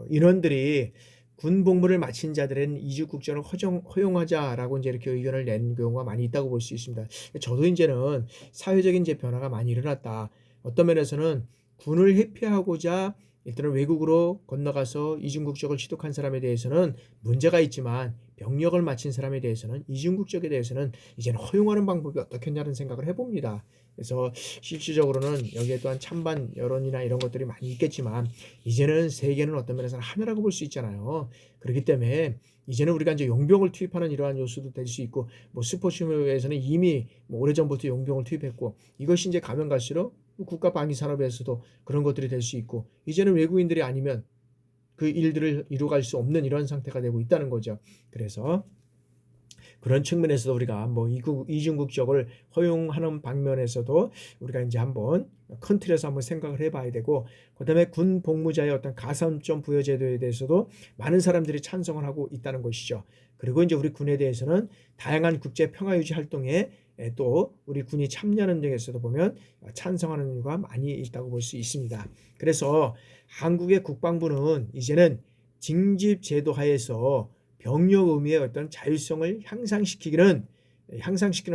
인원들이 군 복무를 마친 자들은 이주 국적을 허용하자라고 이제 이렇게 의견을 낸 경우가 많이 있다고 볼 수 있습니다. 저도 이제는 사회적인 이제 변화가 많이 일어났다. 어떤 면에서는 군을 회피하고자 일단은 외국으로 건너가서 이중국적을 취득한 사람에 대해서는 문제가 있지만, 병력을 마친 사람에 대해서는, 이중국적에 대해서는 이제는 허용하는 방법이 어떻겠냐는 생각을 해봅니다. 그래서 실질적으로는 여기에 또한 찬반 여론이나 이런 것들이 많이 있겠지만, 이제는 세계는 어떤 면에서는 하나라고 볼 수 있잖아요. 그렇기 때문에 이제는 우리가 이제 용병을 투입하는 이러한 요소도 될 수 있고, 뭐 스포츠에서는 이미 뭐 오래전부터 용병을 투입했고, 이것이 이제 가면 갈수록 국가 방위 산업에서도 그런 것들이 될 수 있고, 이제는 외국인들이 아니면 그 일들을 이루어갈 수 없는 이런 상태가 되고 있다는 거죠. 그래서 그런 측면에서도 우리가 뭐 이중국적을 허용하는 방면에서도 우리가 이제 한번 큰 틀에서 한번 생각을 해봐야 되고, 그다음에 군 복무자의 어떤 가산점 부여 제도에 대해서도 많은 사람들이 찬성을 하고 있다는 것이죠. 그리고 이제 우리 군에 대해서는 다양한 국제 평화 유지 활동에 또 우리 군이 참여하는 등에서도 보면 찬성하는 이유가 많이 있다고 볼 수 있습니다. 그래서 한국의 국방부는 이제는 징집 제도 하에서 병력 의무의 어떤 자율성을 향상시키는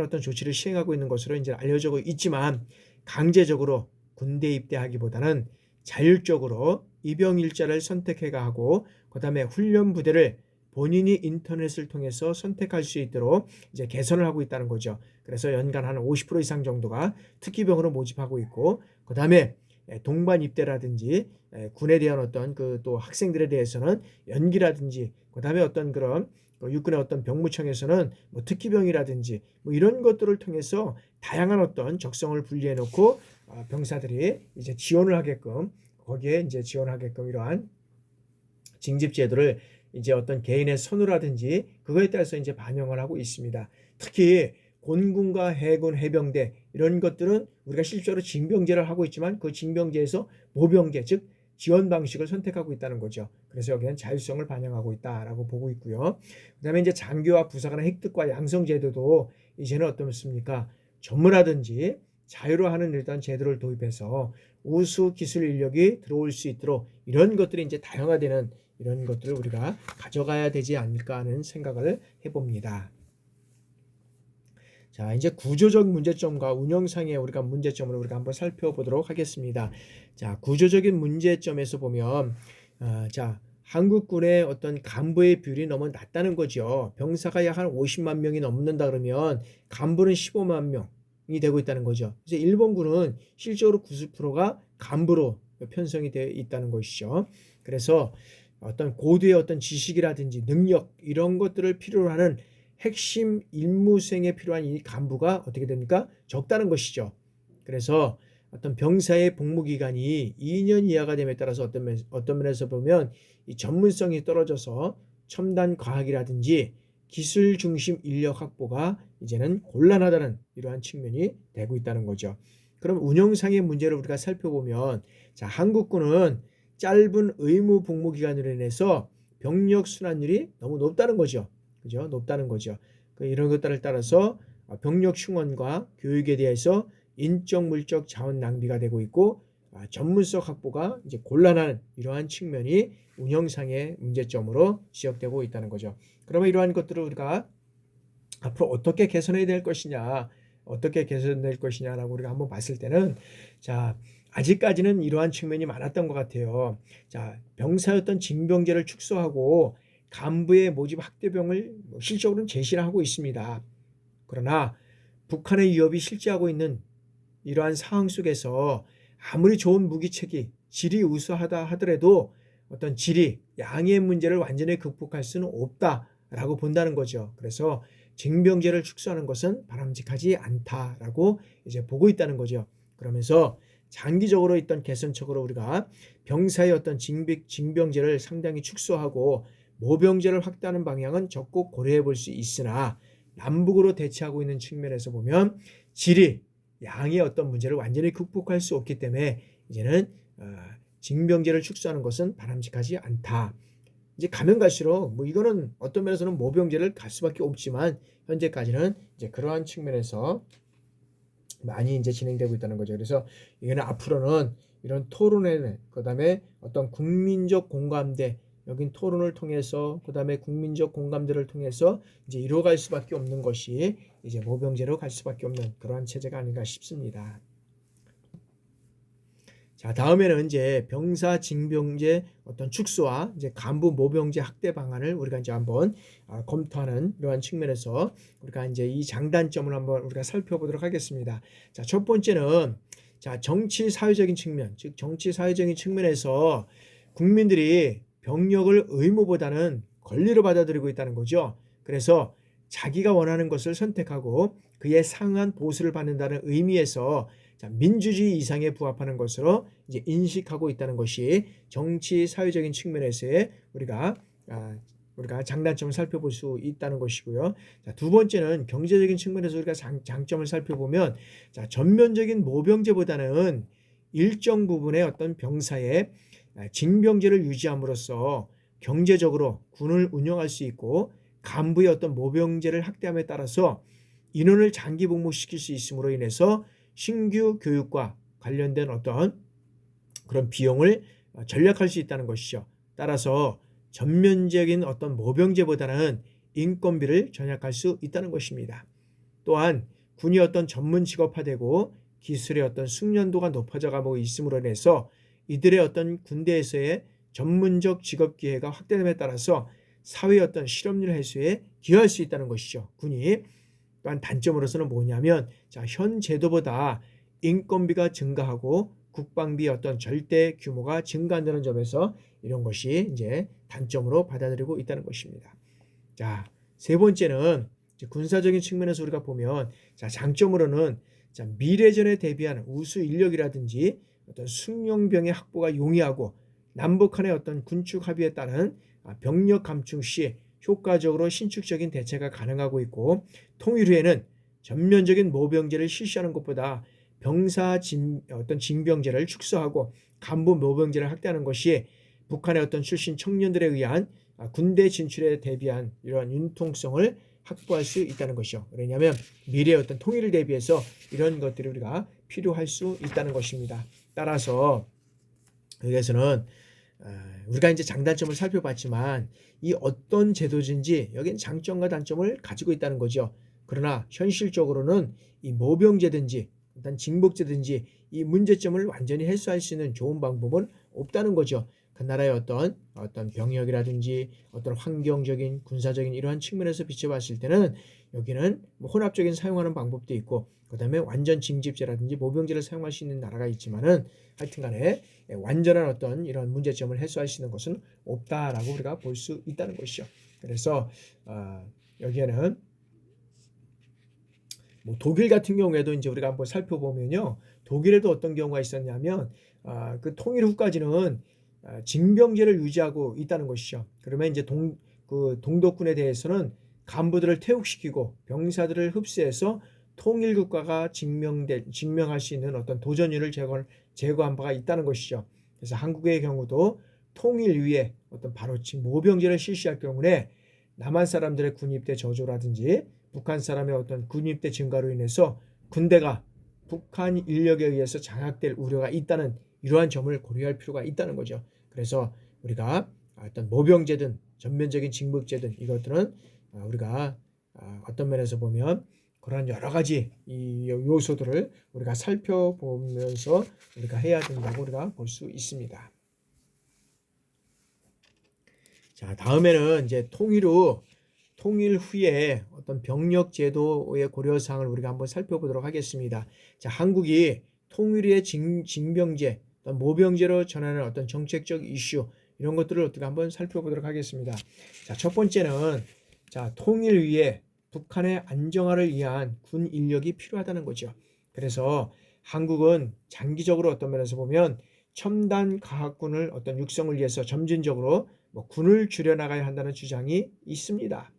어떤 조치를 시행하고 있는 것으로 이제 알려져 있지만, 강제적으로 군대 입대하기보다는 자율적으로 입영 일자를 선택해가 하고, 그다음에 훈련 부대를 본인이 인터넷을 통해서 선택할 수 있도록 이제 개선을 하고 있다는 거죠. 그래서 연간 한 50% 이상 정도가 특기병으로 모집하고 있고, 그다음에 동반 입대라든지 군에 대한 어떤 그 또 학생들에 대해서는 연기라든지, 그다음에 어떤 그런 육군의 어떤 병무청에서는 뭐 특기병이라든지 뭐 이런 것들을 통해서 다양한 어떤 적성을 분리해 놓고 병사들이 이제 지원을 하게끔, 거기에 이제 지원하게끔 이러한 징집 제도를 이제 어떤 개인의 선호라든지 그거에 따라서 이제 반영을 하고 있습니다. 특히 공군과 해군, 해병대 이런 것들은 우리가 실제로 징병제를 하고 있지만, 그 징병제에서 모병제, 즉 지원 방식을 선택하고 있다는 거죠. 그래서 여기는 자율성을 반영하고 있다라고 보고 있고요. 그다음에 이제 장교와 부사관의 획득과 양성 제도도 이제는 어떻습니까? 전문화든지 자유로하는 일단 제도를 도입해서 우수 기술 인력이 들어올 수 있도록 이런 것들이 이제 다양화되는 이런 것들을 우리가 가져가야 되지 않을까 하는 생각을 해봅니다. 자, 이제 구조적 문제점과 운영상의 우리가 문제점을 우리가 한번 살펴보도록 하겠습니다. 자, 구조적인 문제점에서 보면 자, 한국군의 어떤 간부의 비율이 너무 낮다는 거죠. 병사가 약 한 50만 명이 넘는다 그러면 간부는 15만 명이 되고 있다는 거죠. 그래서 일본군은 실제로 90%가 간부로 편성이 되어 있다는 것이죠. 그래서 어떤 고도의 어떤 지식이라든지 능력 이런 것들을 필요로 하는 핵심 임무 수행에 필요한 이 간부가 어떻게 됩니까? 적다는 것이죠. 그래서 어떤 병사의 복무 기간이 2년 이하가 됨에 따라서 어떤 면에서 보면 이 전문성이 떨어져서 첨단 과학이라든지 기술 중심 인력 확보가 이제는 곤란하다는 이러한 측면이 되고 있다는 거죠. 그럼 운영상의 문제를 우리가 살펴보면, 자, 한국군은 짧은 의무 복무 기간으로 인해서 병력 순환율이 너무 높다는 거죠. 그죠? 높다는 거죠. 이런 것들을 따라서 병력 충원과 교육에 대해서 인적 물적 자원 낭비가 되고 있고, 전문성 확보가 이제 곤란한 이러한 측면이 운영상의 문제점으로 지적되고 있다는 거죠. 그러면 이러한 것들을 우리가 앞으로 어떻게 개선해야 될 것이냐, 어떻게 개선될 것이냐라고 우리가 한번 봤을 때는, 자, 아직까지는 이러한 측면이 많았던 것 같아요. 자, 병사였던 징병제를 축소하고 간부의 모집 학대병을 실적으로는 제시를 하고 있습니다. 그러나 북한의 위협이 실제하고 있는 이러한 상황 속에서 아무리 좋은 무기체계, 질이 우수하다 하더라도 어떤 질이, 양의 문제를 완전히 극복할 수는 없다라고 본다는 거죠. 그래서 징병제를 축소하는 것은 바람직하지 않다라고 이제 보고 있다는 거죠. 그러면서 장기적으로 있던 개선책으로 우리가 병사의 어떤 징병제를 상당히 축소하고 모병제를 확대하는 방향은 적극 고려해 볼 수 있으나, 남북으로 대치하고 있는 측면에서 보면 질이, 양의 어떤 문제를 완전히 극복할 수 없기 때문에 이제는 징병제를 축소하는 것은 바람직하지 않다. 이제 가면 갈수록 뭐 이거는 어떤 면에서는 모병제를 갈 수밖에 없지만 현재까지는 이제 그러한 측면에서 많이 이제 진행되고 있다는 거죠. 그래서 이거는 앞으로는 이런 토론회, 그다음에 어떤 국민적 공감대, 여긴 토론을 통해서 그다음에 국민적 공감대를 통해서 이제 이루어갈 수밖에 없는 것이 이제 모병제로 갈 수밖에 없는 그러한 체제가 아닌가 싶습니다. 자, 다음에는 이제 병사 징병제 어떤 축소와 이제 간부 모병제 확대 방안을 우리가 이제 한번 검토하는 이러한 측면에서 우리가 이제 이 장단점을 한번 우리가 살펴보도록 하겠습니다. 자, 첫 번째는 자, 정치 사회적인 측면, 즉 정치 사회적인 측면에서 국민들이 병력을 의무보다는 권리로 받아들이고 있다는 거죠. 그래서 자기가 원하는 것을 선택하고 그에 상한 보수를 받는다는 의미에서 자, 민주주의 이상에 부합하는 것으로 이제 인식하고 있다는 것이 정치 사회적인 측면에서의 우리가 장단점을 살펴볼 수 있다는 것이고요. 자, 두 번째는 경제적인 측면에서 우리가 장점을 살펴보면 자, 전면적인 모병제보다는 일정 부분의 어떤 병사의 징병제를 유지함으로써 경제적으로 군을 운영할 수 있고 간부의 어떤 모병제를 확대함에 따라서 인원을 장기 복무시킬 수 있음으로 인해서 신규 교육과 관련된 어떤 그런 비용을 절약할 수 있다는 것이죠. 따라서 전면적인 어떤 모병제보다는 인건비를 절약할 수 있다는 것입니다. 또한 군이 어떤 전문 직업화되고 기술의 어떤 숙련도가 높아져 가고 있음으로 인해서 이들의 어떤 군대에서의 전문적 직업 기회가 확대됨에 따라서 사회의 어떤 실업률 해소에 기여할 수 있다는 것이죠. 군이. 또한 단점으로서는 뭐냐면 자, 현 제도보다 인건비가 증가하고 국방비 어떤 절대 규모가 증가한다는 점에서 이런 것이 이제 단점으로 받아들이고 있다는 것입니다. 자, 세 번째는 군사적인 측면에서 우리가 보면 자, 장점으로는 자, 미래전에 대비한 우수 인력이라든지 어떤 숙련병의 확보가 용이하고 남북 한의 어떤 군축 합의에 따른 병력 감축 시 효과적으로 신축적인 대체가 가능하고 있고 통일 후에는 전면적인 모병제를 실시하는 것보다 병사 어떤 징병제를 축소하고 간부 모병제를 확대하는 것이 북한의 어떤 출신 청년들에 의한 군대 진출에 대비한 이러한 융통성을 확보할 수 있다는 것이죠. 왜냐하면 미래의 어떤 통일을 대비해서 이런 것들이 우리가 필요할 수 있다는 것입니다. 따라서 여기에서는 우리가 이제 장단점을 살펴봤지만 이 어떤 제도든지 여기는 장점과 단점을 가지고 있다는 거죠. 그러나 현실적으로는 이 모병제든지 일단 징복제든지 이 문제점을 완전히 해소할 수 있는 좋은 방법은 없다는 거죠. 그 나라의 어떤 병력이라든지 어떤 환경적인 군사적인 이러한 측면에서 비춰봤을 때는 여기는 뭐 혼합적인 사용하는 방법도 있고 그다음에 완전 징집제라든지 모병제를 사용할 수 있는 나라가 있지만은 하여튼간에 완전한 어떤 이런 문제점을 해소할 수 있는 것은 없다라고 우리가 볼 수 있다는 것이죠. 그래서 여기에는 뭐 독일 같은 경우에도 이제 우리가 한번 살펴보면요, 독일에도 어떤 경우가 있었냐면 그 통일 후까지는 징병제를 유지하고 있다는 것이죠. 그러면 이제 동독군에 대해서는 간부들을 퇴역시키고 병사들을 흡수해서 통일 국가가 증명할 수 있는 어떤 도전율을 제거한 바가 있다는 것이죠. 그래서 한국의 경우도 통일 위에 어떤 바로 모병제를 실시할 경우에 남한 사람들의 군입대 저조라든지 북한 사람의 어떤 군입대 증가로 인해서 군대가 북한 인력에 의해서 장악될 우려가 있다는 이러한 점을 고려할 필요가 있다는 거죠. 그래서 우리가 어떤 모병제든 전면적인 징병제든 이것들은 우리가 어떤 면에서 보면 그런 여러 가지 이 요소들을 우리가 살펴보면서 우리가 해야 된다고 우리가 볼 수 있습니다. 자, 다음에는 이제 통일 후에 어떤 병력 제도의 고려사항을 우리가 한번 살펴보도록 하겠습니다. 자, 한국이 통일 후에 징병제, 어떤 모병제로 전하는 어떤 정책적 이슈 이런 것들을 어떻게 한번 살펴보도록 하겠습니다. 자, 첫 번째는 자, 통일 후에 북한의 안정화를 위한 군 인력이 필요하다는 거죠. 그래서 한국은 장기적으로 어떤 면에서 보면 첨단 과학군을 어떤 육성을 위해서 점진적으로 군을 줄여나가야 한다는 주장이 있습니다.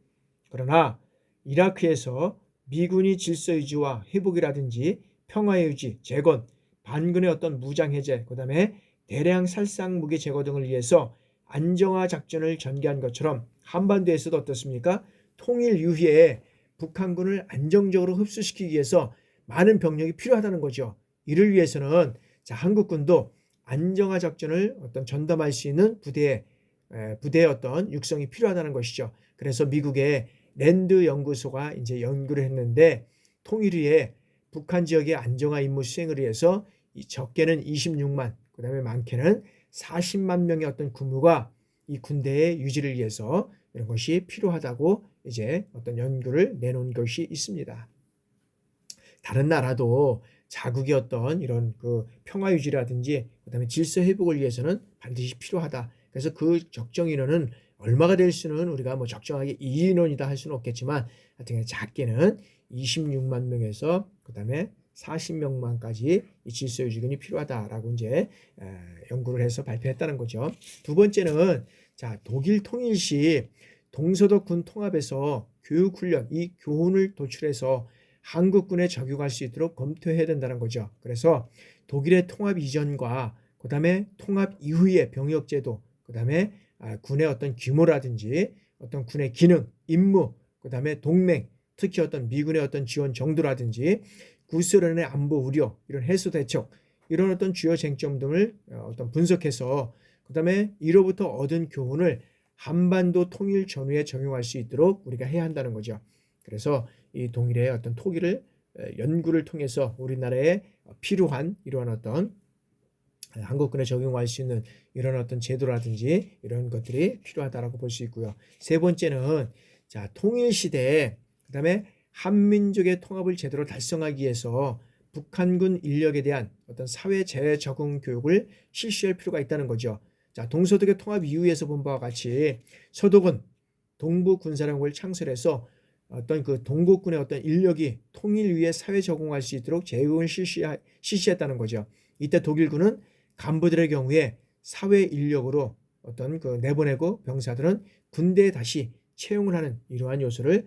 그러나 이라크에서 미군이 질서 유지와 회복이라든지 평화의 유지, 재건, 반군의 어떤 무장 해제, 그다음에 대량 살상 무기 제거 등을 위해서 안정화 작전을 전개한 것처럼 한반도에서도 어떻습니까? 통일 이후에 북한군을 안정적으로 흡수시키기 위해서 많은 병력이 필요하다는 거죠. 이를 위해서는 자, 한국군도 안정화 작전을 어떤 전담할 수 있는 부대의 어떤 육성이 필요하다는 것이죠. 그래서 미국의 랜드 연구소가 이제 연구를 했는데 통일 후에 북한 지역의 안정화 임무 수행을 위해서 적게는 26만, 그다음에 많게는 40만 명의 어떤 군무가 이 군대의 유지를 위해서 이런 것이 필요하다고 이제 어떤 연구를 내놓은 것이 있습니다. 다른 나라도 자국의 어떤 이런 그 평화 유지라든지 그다음에 질서 회복을 위해서는 반드시 필요하다. 그래서 그 적정 인원은 얼마가 될 수는 우리가 뭐 적정하게 이 인원이다 할 수는 없겠지만 하여튼 작게는 26만 명에서 그다음에 40명만까지 이 질서 유지군이 필요하다라고 이제 연구를 해서 발표했다는 거죠. 두 번째는 자, 독일 통일 시 동서독 군 통합에서 교육훈련, 이 교훈을 도출해서 한국군에 적용할 수 있도록 검토해야 된다는 거죠. 그래서 독일의 통합 이전과 그다음에 통합 이후의 병역제도, 그다음에 군의 어떤 규모라든지 어떤 군의 기능, 임무, 그다음에 동맹, 특히 어떤 미군의 어떤 지원 정도라든지 구소련의 안보 우려, 이런 해소 대책, 이런 어떤 주요 쟁점 등을 어떤 분석해서 그다음에 이로부터 얻은 교훈을 한반도 통일 전후에 적용할 수 있도록 우리가 해야 한다는 거죠. 그래서 이 동일의 어떤 토기를 연구를 통해서 우리나라에 필요한 이러한 어떤 한국군에 적용할 수 있는 이런 어떤 제도라든지 이런 것들이 필요하다라고 볼 수 있고요. 세 번째는 자, 통일 시대에 그다음에 한민족의 통합을 제대로 달성하기 위해서 북한군 인력에 대한 어떤 사회 재적응 교육을 실시할 필요가 있다는 거죠. 자, 동서독의 통합 이후에서 본 바와 같이 서독은 동부 군사령부를 창설해서 어떤 그 동국군의 어떤 인력이 통일 위해 사회 적응할 수 있도록 재교육을 실시했다는 거죠. 이때 독일군은 간부들의 경우에 사회 인력으로 어떤 그 내보내고 병사들은 군대에 다시 채용을 하는 이러한 요소를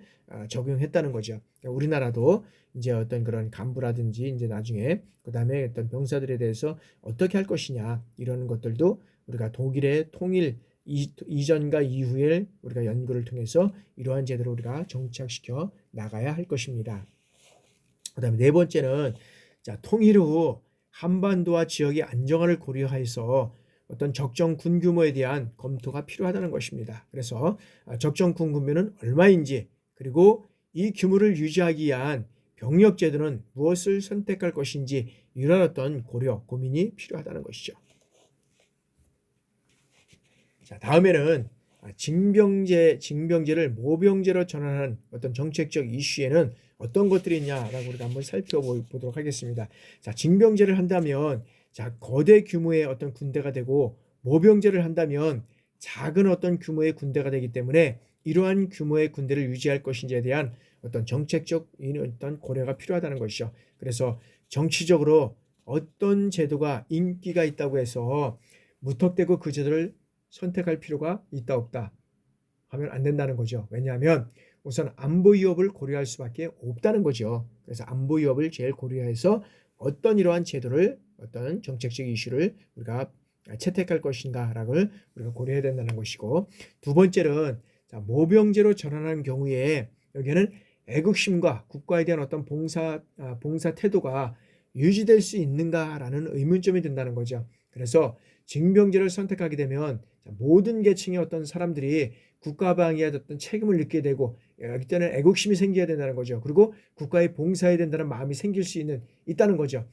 적용했다는 거죠. 그러니까 우리나라도 이제 어떤 그런 간부라든지 이제 나중에 그다음에 어떤 병사들에 대해서 어떻게 할 것이냐 이런 것들도 우리가 독일의 통일 이전과 이후에 우리가 연구를 통해서 이러한 제도를 우리가 정착시켜 나가야 할 것입니다. 그다음에 네 번째는 자, 통일 후 한반도와 지역의 안정화를 고려해서 어떤 적정 군 규모에 대한 검토가 필요하다는 것입니다. 그래서 적정 군 규모는 얼마인지, 그리고 이 규모를 유지하기 위한 병력 제도는 무엇을 선택할 것인지 이런 어떤 고려, 고민이 필요하다는 것이죠. 자, 다음에는 징병제를 모병제로 전환하는 어떤 정책적 이슈에는 어떤 것들이 있냐라고 우리가 한번 살펴보도록 하겠습니다. 자, 징병제를 한다면 자, 거대 규모의 어떤 군대가 되고 모병제를 한다면 작은 어떤 규모의 군대가 되기 때문에 이러한 규모의 군대를 유지할 것인지에 대한 어떤 정책적 어떤 고려가 필요하다는 것이죠. 그래서 정치적으로 어떤 제도가 인기가 있다고 해서 무턱대고 그 제도를 선택할 필요가 있다 없다 하면 안 된다는 거죠. 왜냐하면 우선 안보 위협을 고려할 수밖에 없다는 거죠. 그래서 안보 위협을 제일 고려해서 어떤 이러한 제도를 어떤 정책적 이슈를 우리가 채택할 것인가라고 우리가 고려해야 된다는 것이고, 두 번째는 자, 모병제로 전환하는 경우에 여기에는 애국심과 국가에 대한 어떤 봉사 태도가 유지될 수 있는가라는 의문점이 든다는 거죠. 그래서 징병제를 선택하게 되면 모든 계층의 어떤 사람들이 국가 방위에 어떤 책임을 느끼게 되고 이때는 애국심이 생겨야 된다는 거죠. 그리고 국가에 봉사해야 된다는 마음이 생길 수 있다는 거죠.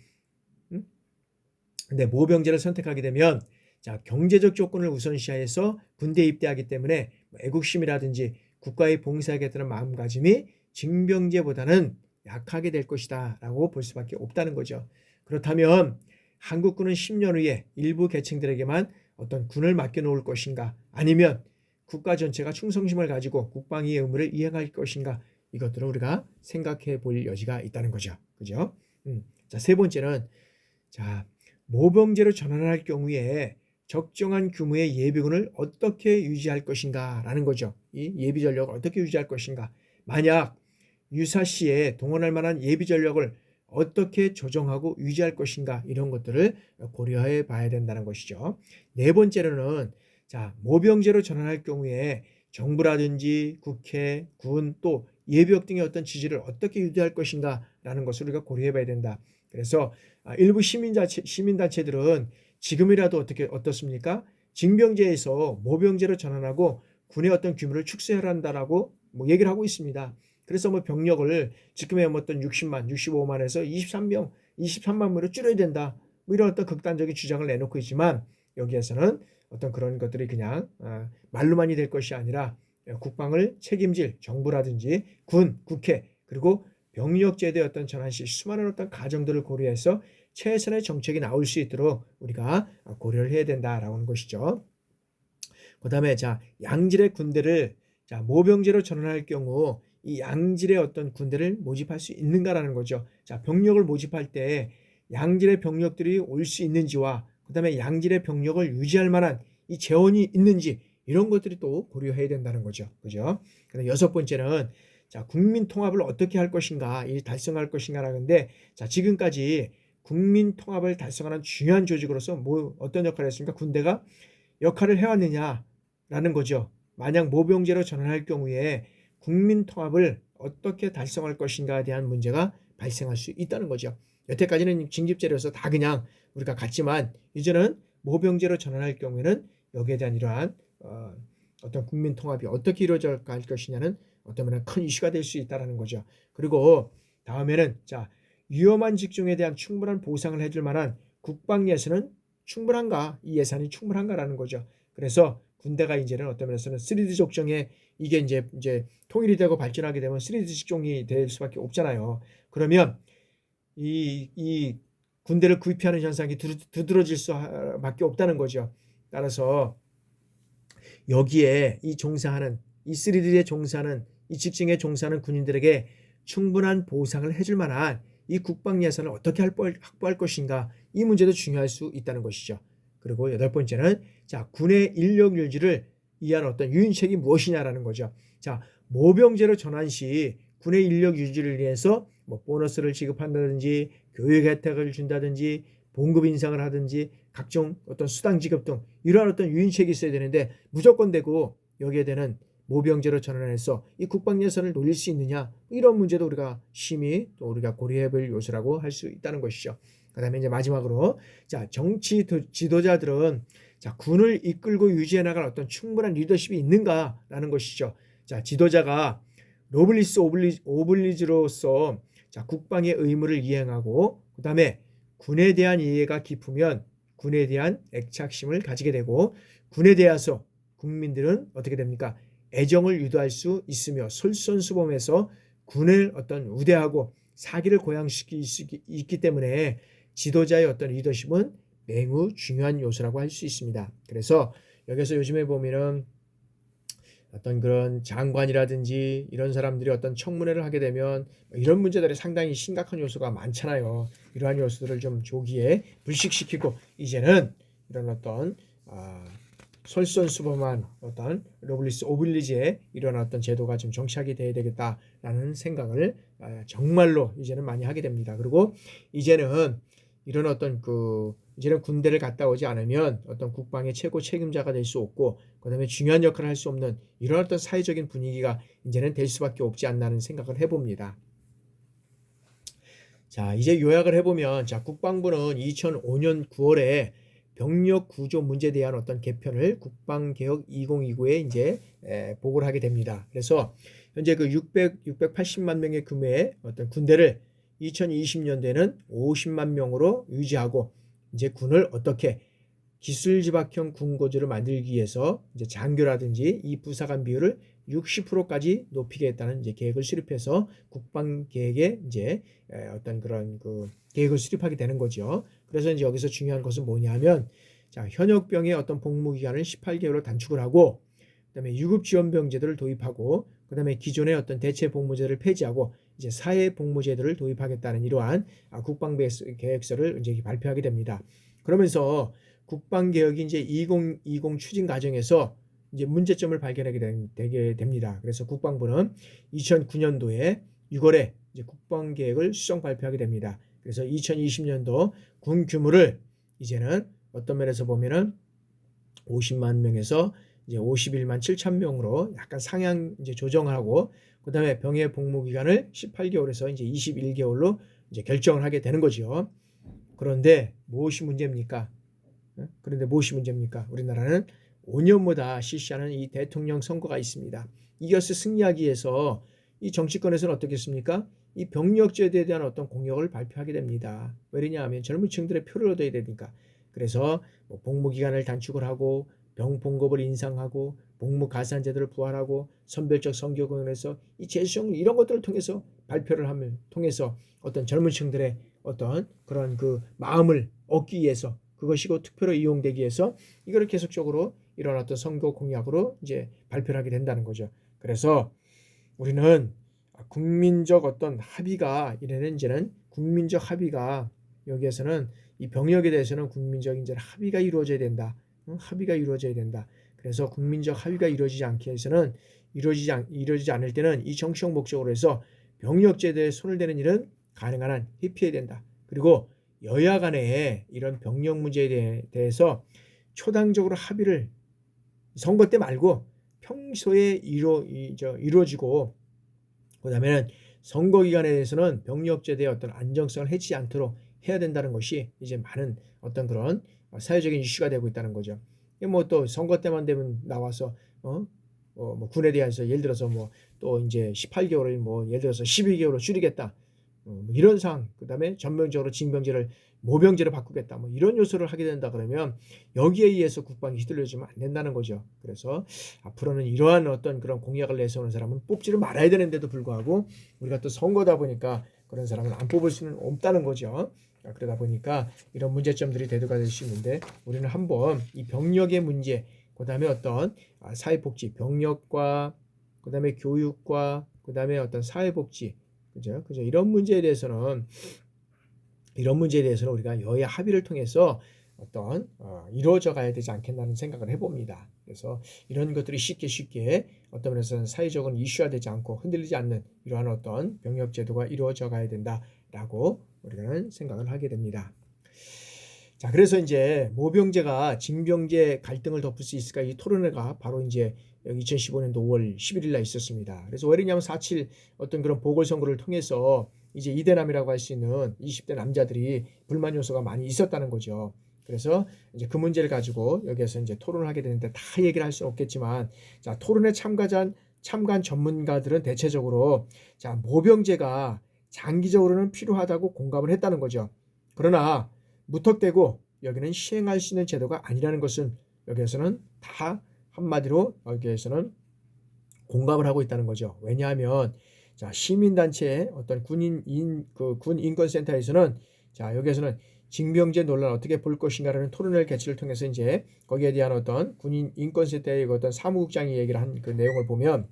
근데 모병제를 선택하게 되면 자, 경제적 조건을 우선시해서 군대에 입대하기 때문에 애국심이라든지 국가에 봉사하겠다는 마음가짐이 징병제보다는 약하게 될 것이다 라고 볼 수밖에 없다는 거죠. 그렇다면 한국군은 10년 후에 일부 계층들에게만 어떤 군을 맡겨놓을 것인가, 아니면 국가 전체가 충성심을 가지고 국방위의 의무를 이행할 것인가, 이것들을 우리가 생각해 볼 여지가 있다는 거죠. 그죠? 자, 세 번째는 자, 모병제로 전환할 경우에 적정한 규모의 예비군을 어떻게 유지할 것인가 라는 거죠. 이 예비 전력을 어떻게 유지할 것인가. 만약 유사시에 동원할 만한 예비 전력을 어떻게 조정하고 유지할 것인가 이런 것들을 고려해 봐야 된다는 것이죠. 네 번째로는 자, 모병제로 전환할 경우에 정부라든지 국회, 군 또 예비역 등의 어떤 지지를 어떻게 유지할 것인가라는 것을 우리가 고려해 봐야 된다. 그래서 일부 시민단체들은 지금이라도 어떻습니까? 징병제에서 모병제로 전환하고 군의 어떤 규모를 축소해야 한다라고 뭐 얘기를 하고 있습니다. 그래서 뭐 병력을 지금의 어떤 60만, 65만에서 23만 명으로 줄여야 된다. 뭐 이런 어떤 극단적인 주장을 내놓고 있지만 여기에서는 어떤 그런 것들이 그냥 말로만이 될 것이 아니라 국방을 책임질 정부라든지 군, 국회 그리고 병력제도의 어떤 전환 시 수많은 어떤 가정들을 고려해서 최선의 정책이 나올 수 있도록 우리가 고려를 해야 된다라고 하는 것이죠. 그 다음에 자, 양질의 군대를 자, 모병제로 전환할 경우 이 양질의 어떤 군대를 모집할 수 있는가라는 거죠. 자, 병력을 모집할 때 양질의 병력들이 올 수 있는지와 그 다음에 양질의 병력을 유지할 만한 이 재원이 있는지 이런 것들이 또 고려해야 된다는 거죠. 그죠? 그다음 여섯 번째는 자, 국민 통합을 어떻게 할 것인가, 이 달성할 것인가라는데 자, 지금까지 국민 통합을 달성하는 중요한 조직으로서 뭐 어떤 역할을 했습니까? 군대가 역할을 해왔느냐라는 거죠. 만약 모병제로 전환할 경우에 국민 통합을 어떻게 달성할 것인가에 대한 문제가 발생할 수 있다는 거죠. 여태까지는 징집제로서 다 그냥 우리가 갔지만 이제는 모병제로 전환할 경우에는 여기에 대한 이러한 어떤 국민 통합이 어떻게 이루어져 갈 것이냐는 어떤 큰 이슈가 될 수 있다는 거죠. 그리고 다음에는 자, 위험한 직종에 대한 충분한 보상을 해줄 만한 국방 예산은 충분한가? 이 예산이 충분한가라는 거죠. 그래서 군대가 이제는 어떤 면에서는 3D 적정에 이게 이제 통일이 되고 발전하게 되면 3D 직종이 될 수밖에 없잖아요. 그러면 이 군대를 구입하는 현상이 두드러질 수밖에 없다는 거죠. 따라서 여기에 이 3D에 종사하는 이 직종에 종사하는 군인들에게 충분한 보상을 해줄 만한 이 국방 예산을 어떻게 확보할 것인가 이 문제도 중요할 수 있다는 것이죠. 그리고 여덟 번째는 자, 군의 인력 유지를 위한 어떤 유인책이 무엇이냐라는 거죠. 자, 모병제로 전환 시 군의 인력 유지를 위해서 뭐 보너스를 지급한다든지 교육 혜택을 준다든지 봉급 인상을 하든지 각종 어떤 수당 지급 등 이러한 어떤 유인책이 있어야 되는데 무조건 되고 여기에 대한 모병제로 전환해서 이 국방 예산을 돌릴 수 있느냐 이런 문제도 우리가 심히 또 우리가 고려해볼 요소라고 할 수 있다는 것이죠. 그다음에 이제 마지막으로 자, 정치 지도자들은 자, 군을 이끌고 유지해 나갈 어떤 충분한 리더십이 있는가라는 것이죠. 자, 지도자가 노블리스 오블리지로서 자, 국방의 의무를 이행하고 그다음에 군에 대한 이해가 깊으면 군에 대한 애착심을 가지게 되고 군에 대해서 국민들은 어떻게 됩니까? 애정을 유도할 수 있으며 솔선수범해서 군을 어떤 우대하고 사기를 고양시킬 수 있기 때문에 지도자의 어떤 리더십은 매우 중요한 요소라고 할 수 있습니다. 그래서 여기서 요즘에 보면은 어떤 그런 장관이라든지 이런 사람들이 어떤 청문회를 하게 되면 이런 문제들이 상당히 심각한 요소가 많잖아요. 이러한 요소들을 좀 조기에 불식시키고 이제는 이런 어떤 솔선수범한 어떤 노블리스 오블리지의 이런 어떤 제도가 좀 정착이 돼야 되겠다라는 생각을 정말로 이제는 많이 하게 됩니다. 그리고 이제는 이런 어떤 이제는 군대를 갔다 오지 않으면 어떤 국방의 최고 책임자가 될 수 없고 그다음에 중요한 역할을 할 수 없는 이런 어떤 사회적인 분위기가 이제는 될 수밖에 없지 않나는 생각을 해봅니다. 자, 이제 요약을 해보면 자, 국방부는 2005년 9월에 병력 구조 문제에 대한 어떤 개편을 국방개혁 2029에 이제 보고를 하게 됩니다. 그래서 현재 680만 명의 규모의 어떤 군대를 2020년대에는 50만 명으로 유지하고 이제 군을 어떻게 기술집약형 군고조를 만들기 위해서 이제 장교라든지 이 부사관 비율을 60%까지 높이겠다는 이제 계획을 수립해서 국방 계획에 이제 어떤 그런 계획을 수립하게 되는 거죠. 그래서 이제 여기서 중요한 것은 뭐냐면 자, 현역병의 어떤 복무 기간을 18개월로 단축을 하고 그다음에 유급 지원병 제도를 도입하고 그다음에 기존의 어떤 대체 복무제를 폐지하고 이제 사회 복무제도를 도입하겠다는 이러한 국방 계획서를 이제 발표하게 됩니다. 그러면서 국방 개혁이 이제 2020 추진 과정에서 이제 문제점을 발견하게 되게 됩니다. 그래서 국방부는 2009년도에 6월에 이제 국방계획을 수정 발표하게 됩니다. 그래서 2020년도 군 규모를 이제는 어떤 면에서 보면은 50만 명에서 이제 51만 7천 명으로 약간 상향 이제 조정하고, 그다음에 병의 복무 기간을 18개월에서 이제 21개월로 이제 결정을 하게 되는 거죠. 그런데 무엇이 문제입니까? 그런데 무엇이 문제입니까? 우리나라는 5년마다 실시하는 이 대통령 선거가 있습니다. 이것을 승리하기 위해서 이 정치권에서는 어떻겠습니까? 이 병력제도에 대한 어떤 공약을 발표하게 됩니다. 왜냐 하면 젊은 층들의 표를 얻어야 되니까. 그래서 뭐 복무 기간을 단축을 하고 병 봉급을 인상하고 복무 가산 제도를 부활하고 선별적 선교 공연에서 이 재수형 이런 것들을 통해서 발표를 하면 통해서 어떤 젊은 층들의 어떤 그런 그 마음을 얻기 위해서, 그것이고 투표로 이용되기 위해서 이거를 계속적으로 이런 어떤 선거 공약으로 이제 발표를 하게 된다는 거죠. 그래서 우리는 국민적 어떤 합의가, 이래는 이제는 국민적 합의가, 여기에서는 이 병역에 대해서는 국민적 이제 합의가 이루어져야 된다. 합의가 이루어져야 된다. 그래서 국민적 합의가 이루어지지 않기 위해서는 이루어지지 않을 때는 이 정치적 목적으로 해서 병역 제도에 손을 대는 일은 가능한 한 회피해야 된다. 그리고 여야 간에 이런 병역 문제에 대해서 초당적으로 합의를 선거 때 말고 평소에 이루어지고, 그다음에는 선거 기간에 대해서는 병역 제도의 어떤 안정성을 해치지 않도록 해야 된다는 것이 이제 많은 어떤 그런 사회적인 이슈가 되고 있다는 거죠. 뭐 또 선거 때만 되면 나와서 뭐 군에 대해서 예를 들어서 뭐 또 이제 18개월을 뭐 예를 들어서 12개월로 줄이겠다. 뭐 이런 상황, 그다음에 전면적으로 징병제를 모병제로 바꾸겠다. 뭐 이런 요소를 하게 된다 그러면 여기에 의해서 국방이 휘둘려지면 안 된다는 거죠. 그래서 앞으로는 이러한 어떤 그런 공약을 내세우는 사람은 뽑지를 말아야 되는데도 불구하고 우리가 또 선거다 보니까 그런 사람은 안 뽑을 수는 없다는 거죠. 그러다 보니까 이런 문제점들이 대두가 될 수 있는데, 우리는 한번 이 병력의 문제, 그다음에 어떤 사회복지, 병력과 그다음에 교육과 그다음에 어떤 사회복지, 그죠? 이런 문제에 대해서는 우리가 여야 합의를 통해서 어떤 이루어져 가야 되지 않겠나는 생각을 해봅니다. 그래서 이런 것들이 쉽게 어떤 면에서는 사회적인 이슈화되지 않고 흔들리지 않는 이러한 어떤 병역 제도가 이루어져 가야 된다라고 우리는 생각을 하게 됩니다. 자, 그래서 이제 모병제가 징병제 갈등을 덮을 수 있을까, 이 토론회가 바로 이제 2015년도 5월 11일 날 있었습니다. 그래서 왜냐하면 4.7 어떤 그런 보궐선거를 통해서 이제 이대남이라고 할 수 있는 20대 남자들이 불만 요소가 많이 있었다는 거죠. 그래서 이제 그 문제를 가지고 여기에서 이제 토론을 하게 되는데 다 얘기를 할 수는 없겠지만, 자, 토론에 참가한 전문가들은 대체적으로 자, 모병제가 장기적으로는 필요하다고 공감을 했다는 거죠. 그러나 무턱대고 여기는 시행할 수 있는 제도가 아니라는 것은 여기에서는 다 한마디로 여기에서는 공감을 하고 있다는 거죠. 왜냐하면 자, 시민단체 어떤 군 인권센터에서는 자, 여기에서는 징병제 논란 어떻게 볼 것인가라는 토론회 개최를 통해서 이제 거기에 대한 어떤 군인 인권센터의 어떤 사무국장이 얘기를 한 그 내용을 보면,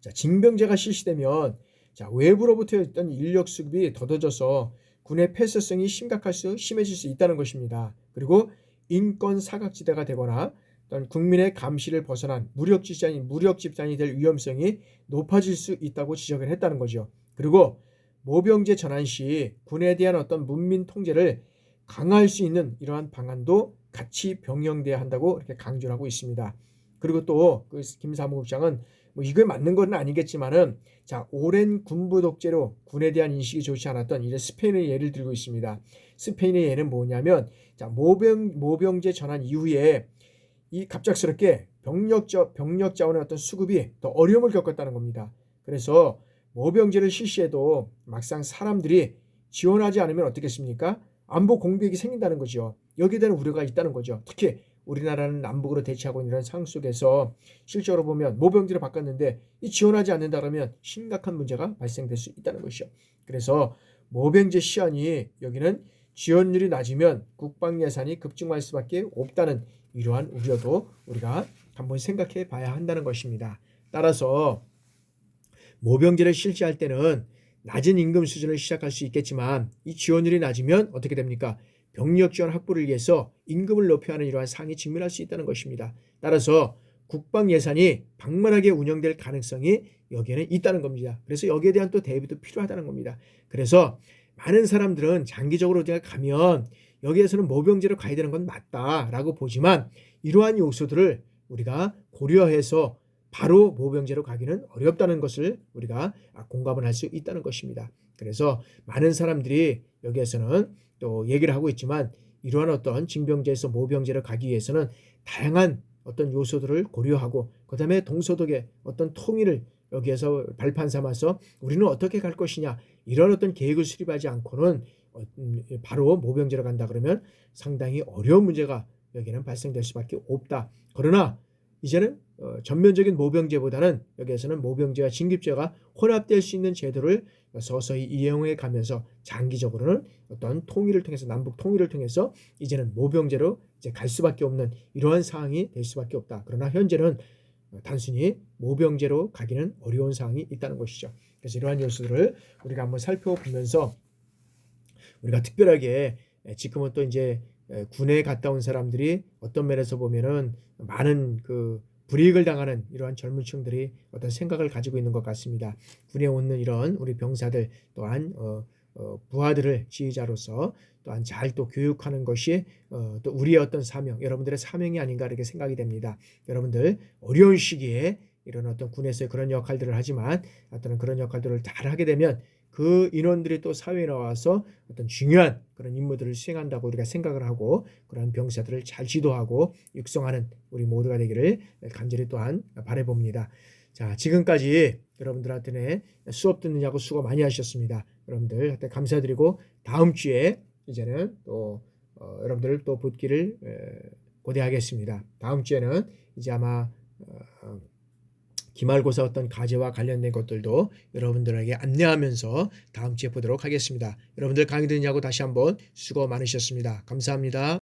자, 징병제가 실시되면 자, 외부로부터 어떤 인력 수급이 더뎌져서 군의 폐쇄성이 심해질 수 있다는 것입니다. 그리고 인권 사각지대가 되거나 어떤 국민의 감시를 벗어난 무력 집단이 될 위험성이 높아질 수 있다고 지적을 했다는 거죠. 그리고 모병제 전환 시 군에 대한 어떤 문민 통제를 강화할 수 있는 이러한 방안도 같이 병행돼야 한다고 이렇게 강조를 하고 있습니다. 그리고 또 그 김 사무국장은 뭐 이게 맞는 건 아니겠지만은 자, 오랜 군부 독재로 군에 대한 인식이 좋지 않았던 이제 스페인의 예를 들고 있습니다. 스페인의 예는 뭐냐면 자, 모병제 전환 이후에 이 갑작스럽게 병력 자원의 어떤 수급이 더 어려움을 겪었다는 겁니다. 그래서 모병제를 실시해도 막상 사람들이 지원하지 않으면 어떻겠습니까? 안보 공백이 생긴다는 거죠. 여기에 대한 우려가 있다는 거죠. 특히 우리나라는 남북으로 대치하고 있는 이런 상황 속에서 실제로 보면 모병제를 바꿨는데 이 지원하지 않는다 그러면 심각한 문제가 발생될 수 있다는 것이죠. 그래서 모병제 시연이 여기는 지원율이 낮으면 국방 예산이 급증할 수밖에 없다는 이러한 우려도 우리가 한번 생각해 봐야 한다는 것입니다. 따라서 모병제를 실시할 때는 낮은 임금 수준을 시작할 수 있겠지만 이 지원율이 낮으면 어떻게 됩니까? 병력 지원 확보를 위해서 임금을 높여야 하는 이러한 상황이 직면할 수 있다는 것입니다. 따라서 국방 예산이 방만하게 운영될 가능성이 여기에는 있다는 겁니다. 그래서 여기에 대한 또 대비도 필요하다는 겁니다. 그래서 많은 사람들은 장기적으로 우리가 가면 여기에서는 모병제로 가야 되는 건 맞다라고 보지만 이러한 요소들을 우리가 고려해서 바로 모병제로 가기는 어렵다는 것을 우리가 공감을 할 수 있다는 것입니다. 그래서 많은 사람들이 여기에서는 또 얘기를 하고 있지만 이러한 어떤 징병제에서 모병제로 가기 위해서는 다양한 어떤 요소들을 고려하고 그다음에 동서독의 어떤 통일을 여기에서 발판 삼아서 우리는 어떻게 갈 것이냐 이런 어떤 계획을 수립하지 않고는 바로 모병제로 간다 그러면 상당히 어려운 문제가 여기는 발생될 수밖에 없다. 그러나 이제는 전면적인 모병제보다는 여기에서는 모병제와 징집제가 혼합될 수 있는 제도를 서서히 이용해 가면서 장기적으로는 어떤 통일을 통해서 남북 통일을 통해서 이제는 모병제로 이제 갈 수밖에 없는 이러한 상황이 될 수밖에 없다. 그러나 현재는 단순히 모병제로 가기는 어려운 상황이 있다는 것이죠. 그래서 이러한 요소들을 우리가 한번 살펴보면서 우리가 특별하게 지금은 또 이제 군에 갔다 온 사람들이 어떤 면에서 보면은 많은 그 불이익을 당하는 이러한 젊은 층들이 어떤 생각을 가지고 있는 것 같습니다. 군에 오는 이런 우리 병사들 또한 부하들을 지휘자로서 또한 잘 또 교육하는 것이 또 우리의 어떤 사명, 여러분들의 사명이 아닌가 이렇게 생각이 됩니다. 여러분들 어려운 시기에 이런 어떤 군에서의 그런 역할들을 하지만 어떤 그런 역할들을 잘 하게 되면 그 인원들이 또 사회에 나와서 어떤 중요한 그런 임무들을 수행한다고 우리가 생각을 하고 그런 병사들을 잘 지도하고 육성하는 우리 모두가 되기를 간절히 또한 바라봅니다. 자, 지금까지 여러분들한테 수업 듣느냐고 수고 많이 하셨습니다. 여러분들한테 감사드리고 다음 주에 이제는 또 여러분들 또 붙기를 고대하겠습니다. 다음 주에는 이제 아마 기말고사 어떤 과제와 관련된 것들도 여러분들에게 안내하면서 다음 주에 보도록 하겠습니다. 여러분들 강의 듣느냐고 다시 한번 수고 많으셨습니다. 감사합니다.